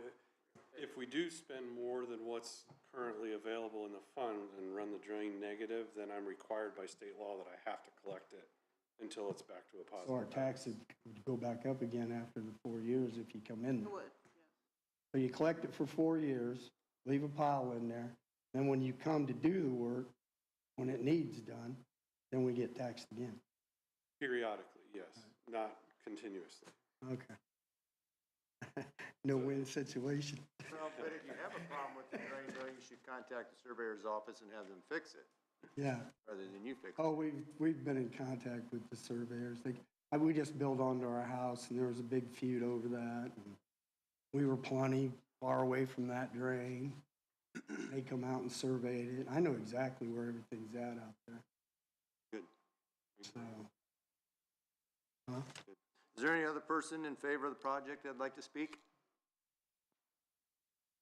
Speaker 6: if we do spend more than what's currently available in the fund and run the drain negative, then I'm required by state law that I have to collect it until it's back to a positive.
Speaker 14: So our taxes would go back up again after the 4 years if you come in
Speaker 12: It
Speaker 14: there.
Speaker 12: would,
Speaker 14: So you collect it for 4 years, leave a pile in there, then when you come to do the work, when it needs done, then we get taxed again.
Speaker 6: Periodically, yes, not continuously.
Speaker 14: Okay. No win situation.
Speaker 4: Well, but if you have a problem with the drain, though, you should contact the surveyor's office and have them fix it,
Speaker 14: Yeah.
Speaker 4: rather than you fix it.
Speaker 14: Oh, we've been in contact with the surveyors. We just built onto our house, and there was a big feud over that. And we were plenty far away from that drain. They come out and surveyed it. I know exactly where everything's at out there.
Speaker 4: Good.
Speaker 14: So, huh?
Speaker 4: Is there any other person in favor of the project that'd like to speak?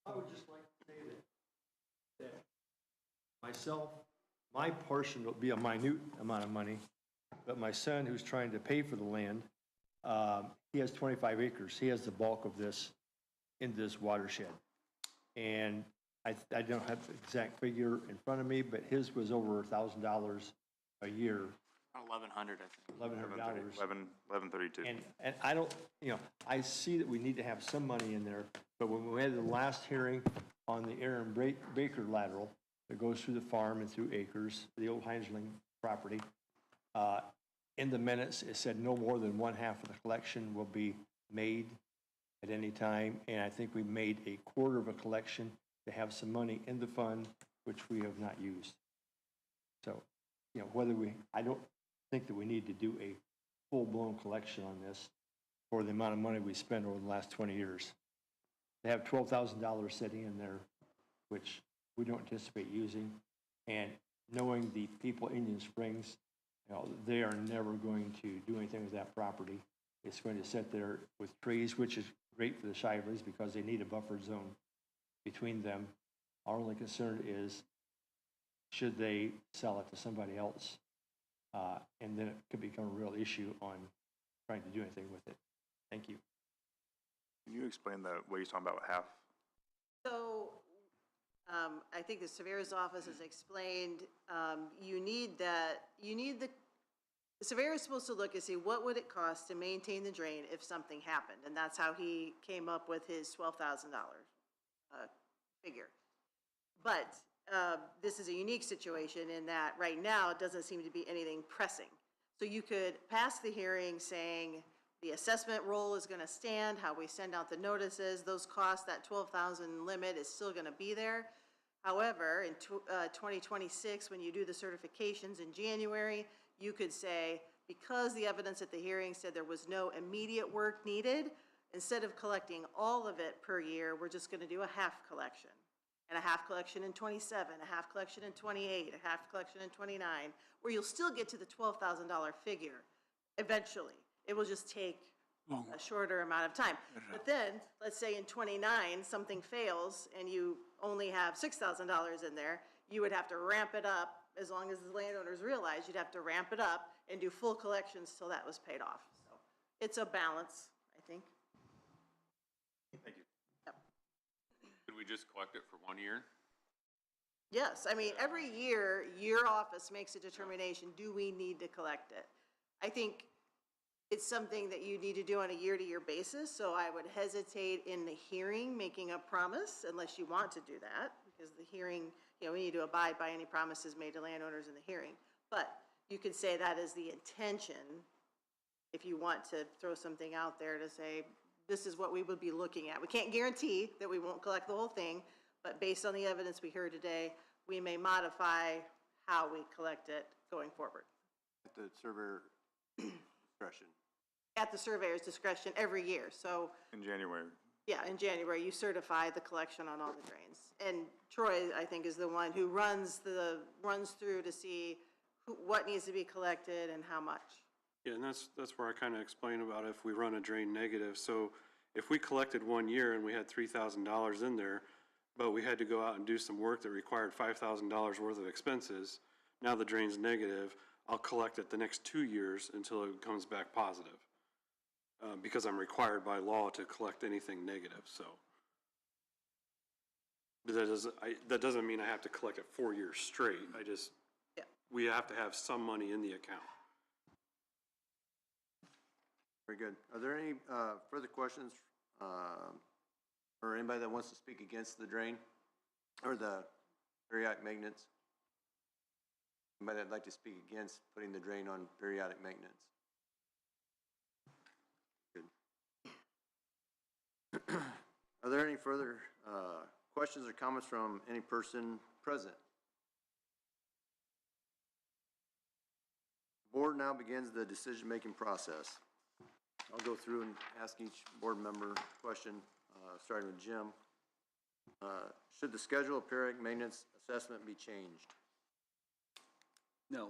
Speaker 13: I would just like to say that myself, my portion will be a minute amount of money, but my son, who's trying to pay for the land, he has 25 acres. He has the bulk of this in this watershed. And I don't have the exact figure in front of me, but his was over $1,000 a year,
Speaker 5: Around 1,100, I think.
Speaker 13: $1,100.
Speaker 3: 1132.
Speaker 13: And I don't, I see that we need to have some money in there, but when we had the last hearing on the Aaron Baker lateral that goes through the farm and through acres, the old Heinzling property, in the minutes, it said no more than 1/2 of the collection will be made at any time, and I think we made a quarter of a collection to have some money in the fund, which we have not used. So, I don't think that we need to do a full-blown collection on this for the amount of money we spent over the last 20 years. They have $12,000 sitting in there, which we don't anticipate using, and knowing the people in Indian Springs, they are never going to do anything with that property. It's going to sit there with trees, which is great for the Shivleys because they need a buffer zone between them. Our only concern is, should they sell it to somebody else? And then it could become a real issue on trying to do anything with it. Thank you.
Speaker 3: Can you explain what you're talking about with half?
Speaker 12: So, I think the surveyor's office has explained, the surveyor is supposed to look and see what would it cost to maintain the drain if something happened, and that's how he came up with his $12,000 figure. But this is a unique situation in that right now it doesn't seem to be anything pressing. So you could pass the hearing saying the assessment roll is going to stand, how we send out the notices, those costs, that 12,000 limit is still going to be there. However, in 2026, when you do the certifications in January, you could say because the evidence at the hearing said there was no immediate work needed, instead of collecting all of it per year, we're just gonna do a half collection. And a half collection in 27, a half collection in 28, a half collection in 29, where you'll still get to the $12,000 figure eventually. It will just take a shorter amount of time. But then, let's say in 29, something fails and you only have $6,000 in there, you would have to ramp it up, as long as the landowners realize you'd have to ramp it up and do full collections till that was paid off. So it's a balance, I think.
Speaker 3: Thank you.
Speaker 2: Could we just collect it for 1 year?
Speaker 12: Yes, I mean, every year, your office makes a determination, do we need to collect it? I think it's something that you need to do on a year-to-year basis, so I would hesitate in the hearing making a promise unless you want to do that, because the hearing, you know, we need to abide by any promises made to landowners in the hearing. But you could say that is the intention, if you want to throw something out there to say, this is what we would be looking at. We can't guarantee that we won't collect the whole thing, but based on the evidence we heard today, we may modify how we collect it going forward.
Speaker 4: At the surveyor discretion.
Speaker 12: At the surveyor's discretion every year. So,
Speaker 3: In January.
Speaker 12: yeah, in January, you certify the collection on all the drains. And Troy, I think, is the one who runs through to see what needs to be collected and how much.
Speaker 6: Yeah, and that's where I kind of explain about if we run a drain negative. So if we collected 1 year and we had $3,000 in there, but we had to go out and do some work that required $5,000 worth of expenses, now the drain's negative, I'll collect it the next 2 years until it comes back positive. Because I'm required by law to collect anything negative, so. But that doesn't mean I have to collect it 4 years straight.
Speaker 12: Yeah.
Speaker 6: We have to have some money in the account.
Speaker 4: Very good. Are there any further questions, or anybody that wants to speak against the drain or the periodic maintenance? Anybody that'd like to speak against putting the drain on periodic maintenance? Good. Are there any further questions or comments from any person present? Board now begins the decision-making process. I'll go through and ask each board member a question, starting with Jim. Should the schedule of periodic maintenance assessment be changed?
Speaker 1: No.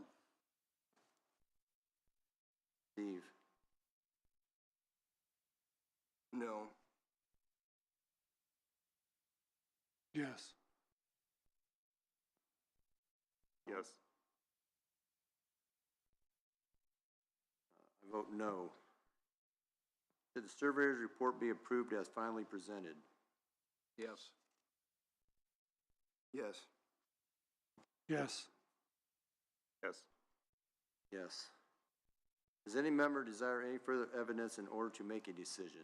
Speaker 4: Steve?
Speaker 1: No.
Speaker 10: Yes.
Speaker 3: Yes.
Speaker 4: I vote no. Should the surveyor's report be approved as finally presented?
Speaker 1: Yes.
Speaker 4: Yes.
Speaker 10: Yes.
Speaker 3: Yes.
Speaker 4: Yes. Does any member desire any further evidence in order to make a decision?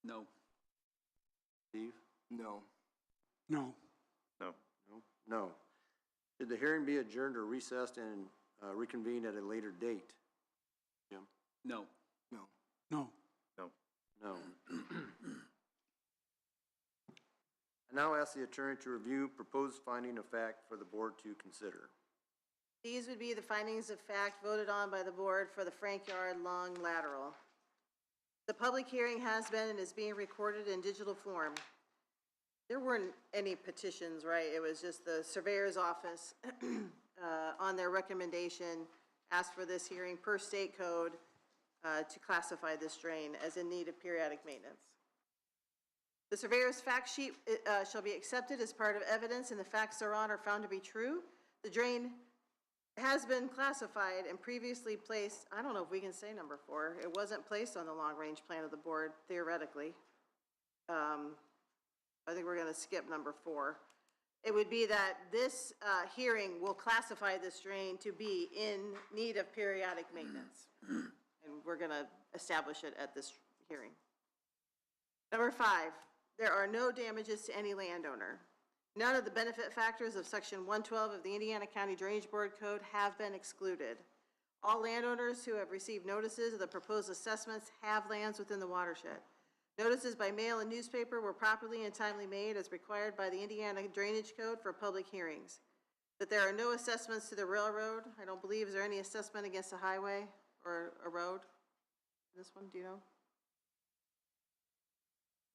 Speaker 1: No.
Speaker 4: Steve?
Speaker 1: No.
Speaker 10: No.
Speaker 3: No.
Speaker 4: No? No. Should the hearing be adjourned or recessed and reconvened at a later date? Jim?
Speaker 1: No.
Speaker 10: No.
Speaker 3: No.
Speaker 4: No. I now ask the attorney to review proposed finding of fact for the board to consider.
Speaker 12: These would be the findings of fact voted on by the board for the Frank Yard long lateral. The public hearing has been and is being recorded in digital form. There weren't any petitions, right? It was just the surveyor's office on their recommendation asked for this hearing per state code to classify this drain as in need of periodic maintenance. The surveyor's fact sheet shall be accepted as part of evidence and the facts thereon are found to be true. The drain has been classified and previously placed, I don't know if we can say number 4. It wasn't placed on the long-range plan of the board, theoretically. I think we're gonna skip number 4. It would be that this hearing will classify this drain to be in need of periodic maintenance. And we're gonna establish it at this hearing. Number 5, there are no damages to any landowner. None of the benefit factors of Section 112 of the Indiana County Drainage Board Code have been excluded. All landowners who have received notices of the proposed assessments have lands within the watershed. Notices by mail and newspaper were properly and timely made as required by the Indiana Drainage Code for public hearings. that there are no assessments to the railroad. I don't believe, is there any assessment against a highway or a road? This one, do you know?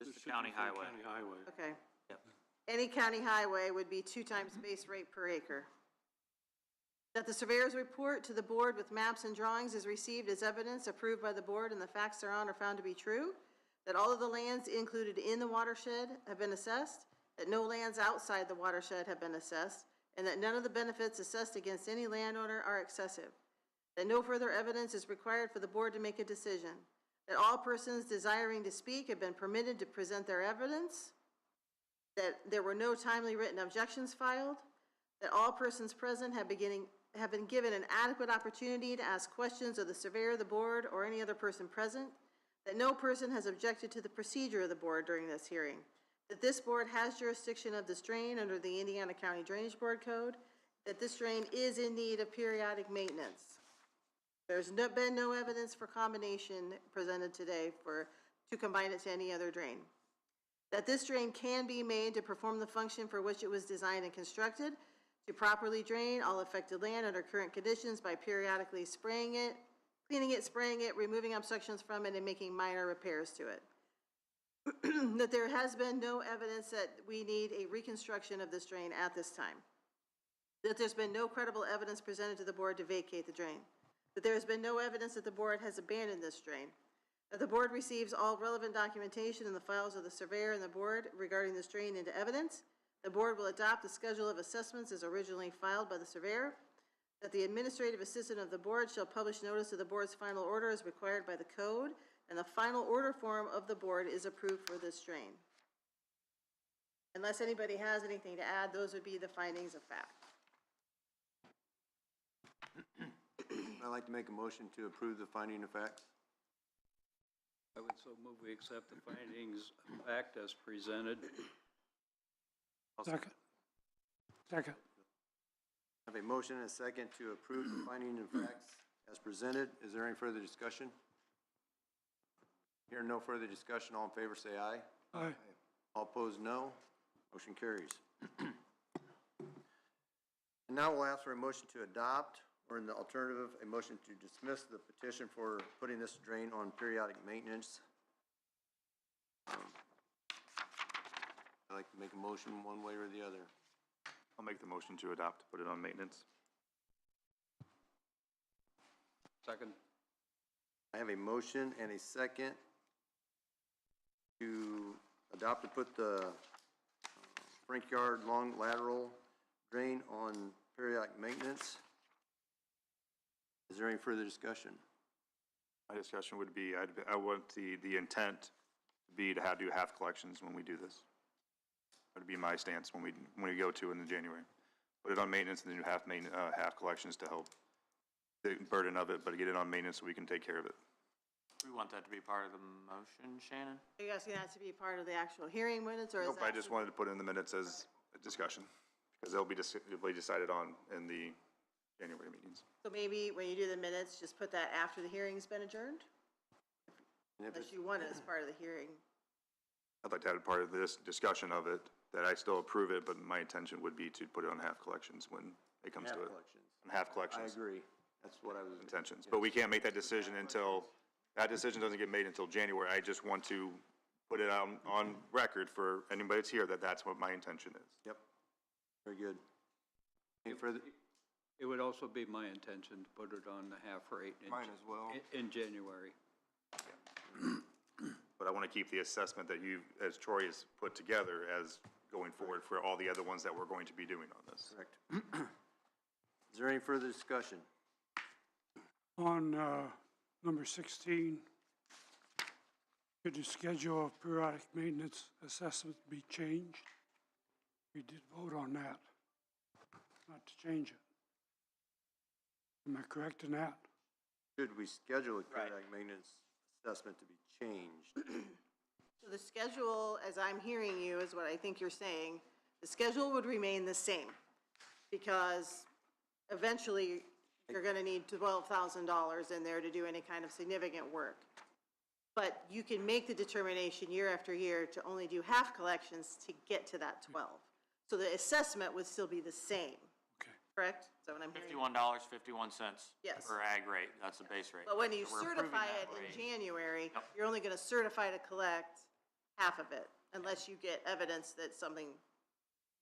Speaker 5: Just the county highway.
Speaker 6: County highway.
Speaker 12: Okay.
Speaker 5: Yep.
Speaker 12: Any county highway would be 2 times base rate per acre. That the surveyor's report to the board with maps and drawings is received as evidence approved by the board and the facts thereon are found to be true. That all of the lands included in the watershed have been assessed. That no lands outside the watershed have been assessed. And that none of the benefits assessed against any landowner are excessive. That no further evidence is required for the board to make a decision. That all persons desiring to speak have been permitted to present their evidence. That there were no timely written objections filed. That all persons present have been given an adequate opportunity to ask questions of the surveyor, the board, or any other person present. That no person has objected to the procedure of the board during this hearing. That this board has jurisdiction of this drain under the Indiana County Drainage Board Code. That this drain is in need of periodic maintenance. There's been no evidence for combination presented today to combine it to any other drain. That this drain can be made to perform the function for which it was designed and constructed, to properly drain all affected land under current conditions by periodically spraying it, cleaning it, spraying it, removing obstructions from it, and making minor repairs to it. That there has been no evidence that we need a reconstruction of this drain at this time. That there's been no credible evidence presented to the board to vacate the drain. That there has been no evidence that the board has abandoned this drain. That the board receives all relevant documentation in the files of the surveyor and the board regarding this drain into evidence. The board will adopt the schedule of assessments as originally filed by the surveyor. That the administrative assistant of the board shall publish notice of the board's final order as required by the code, and the final order form of the board is approved for this drain. Unless anybody has anything to add, those would be the findings of fact.
Speaker 4: I'd like to make a motion to approve the finding of facts.
Speaker 1: I would so move we accept the findings of fact as presented.
Speaker 10: Second. Second.
Speaker 4: I have a motion and a second to approve the finding of facts as presented. Is there any further discussion? Hearing no further discussion, all in favor say aye.
Speaker 10: Aye.
Speaker 4: All opposed, no. Motion carries. And now we'll ask for a motion to adopt, or in the alternative, a motion to dismiss the petition for putting this drain on periodic maintenance. I'd like to make a motion one way or the other.
Speaker 3: I'll make the motion to adopt, put it on maintenance.
Speaker 1: Second.
Speaker 4: I have a motion and a second to adopt to put the Frank Yard long lateral drain on periodic maintenance. Is there any further discussion?
Speaker 3: My discussion would be, I want the intent to be to do half collections when we do this. That would be my stance when we go to in January. Put it on maintenance and then do half collections to help the burden of it, but get it on maintenance so we can take care of it.
Speaker 5: We want that to be part of the motion, Shannon?
Speaker 12: Are you asking that to be part of the actual hearing minutes, or is
Speaker 3: Nope,
Speaker 12: that?
Speaker 3: I just wanted to put it in the minutes as a discussion, because it'll be decided on in the January meetings.
Speaker 12: So maybe when you do the minutes, just put that after the hearing's been adjourned? Unless you want it as part of the hearing.
Speaker 3: I'd like to add a part of this discussion of it, that I still approve it, but my intention would be to put it on half collections when it comes to it. On half collections.
Speaker 4: I agree. That's what I was.
Speaker 3: Intentions, but we can't make that decision until, that decision doesn't get made until January. I just want to put it on record for anybody that's here that that's what my intention is.
Speaker 4: Yep. Very good. Any further?
Speaker 1: It would also be my intention to put it on the half rate.
Speaker 3: Mine as well.
Speaker 1: In January.
Speaker 3: But I want to keep the assessment that you, as Troy has put together as going forward for all the other ones that we're going to be doing on this.
Speaker 4: Correct. Is there any further discussion?
Speaker 10: On number 16, could the schedule of periodic maintenance assessment be changed? We did vote on that, not to change it. Am I correct in that?
Speaker 4: Should we schedule a periodic maintenance assessment to be changed?
Speaker 12: So the schedule, as I'm hearing you, is what I think you're saying. The schedule would remain the same, because eventually you're gonna need $12,000 in there to do any kind of significant work. But you can make the determination year after year to only do half collections to get to that 12. So the assessment would still be the same.
Speaker 10: Okay.
Speaker 12: correct? Is that what I'm hearing?
Speaker 5: $51.51.
Speaker 12: Yes.
Speaker 5: Per ag rate, that's the base rate.
Speaker 12: But when you
Speaker 5: So we're approving
Speaker 12: certify
Speaker 5: that
Speaker 12: it in
Speaker 5: rate.
Speaker 12: January,
Speaker 5: Yep.
Speaker 12: you're only gonna certify to collect half of it, unless you get evidence that something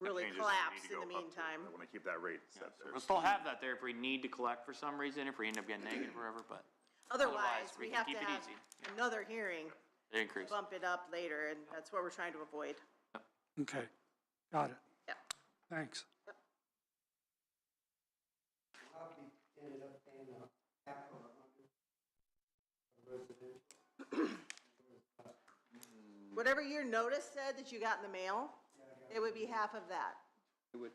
Speaker 12: really
Speaker 3: Changes that need
Speaker 12: collapsed
Speaker 3: to
Speaker 12: in the
Speaker 3: go up to it.
Speaker 12: meantime.
Speaker 3: I want to keep that rate
Speaker 5: Yeah,
Speaker 3: set
Speaker 5: so
Speaker 3: there.
Speaker 5: we'll still have that there if we need to collect for some reason, if we end up getting negative or whatever, but
Speaker 12: Otherwise, we
Speaker 5: can
Speaker 12: have
Speaker 5: keep
Speaker 12: to
Speaker 5: it
Speaker 12: have
Speaker 5: easy. Yeah.
Speaker 12: another hearing,
Speaker 5: They increase.
Speaker 12: bump it up later, and that's what we're trying to avoid.
Speaker 10: Okay, got it.
Speaker 12: Yeah.
Speaker 10: Thanks.
Speaker 14: Ended up paying half of residential.
Speaker 12: Whatever your notice said that you got in the mail, it would be half of that.
Speaker 1: It would,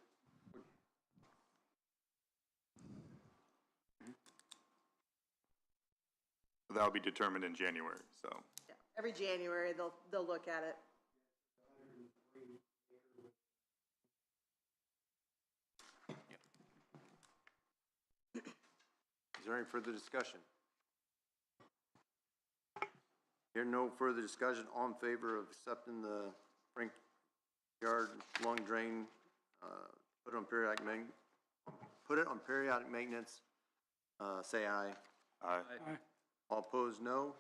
Speaker 3: That'll be determined in January, so.
Speaker 12: Yeah. Every January, they'll look at it.
Speaker 4: Is there any further discussion? Here, no further discussion, all in favor of accepting the Frank Yard long drain, put it on periodic maintenance, say aye.
Speaker 3: Aye.
Speaker 4: All opposed, no.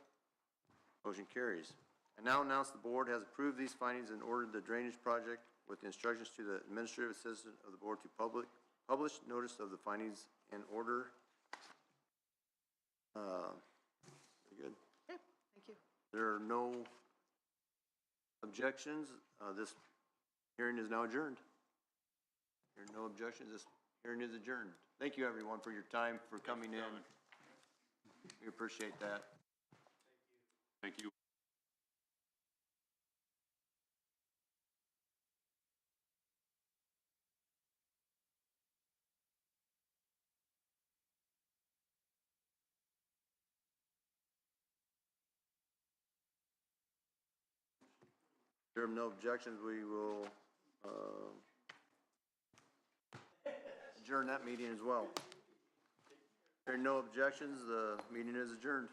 Speaker 4: Motion carries. I now announce the board has approved these findings and ordered the drainage project with instructions to the administrative assistant of the board to publish notice of the findings and order. Very good.
Speaker 12: Okay, thank you.
Speaker 4: There are no objections. This hearing is now adjourned. There are no objections. This hearing is adjourned. Thank you, everyone, for your time, for coming in. We appreciate that.
Speaker 2: Thank you.
Speaker 4: There are no objections. We will adjourn that meeting as well. There are no objections. The meeting is adjourned.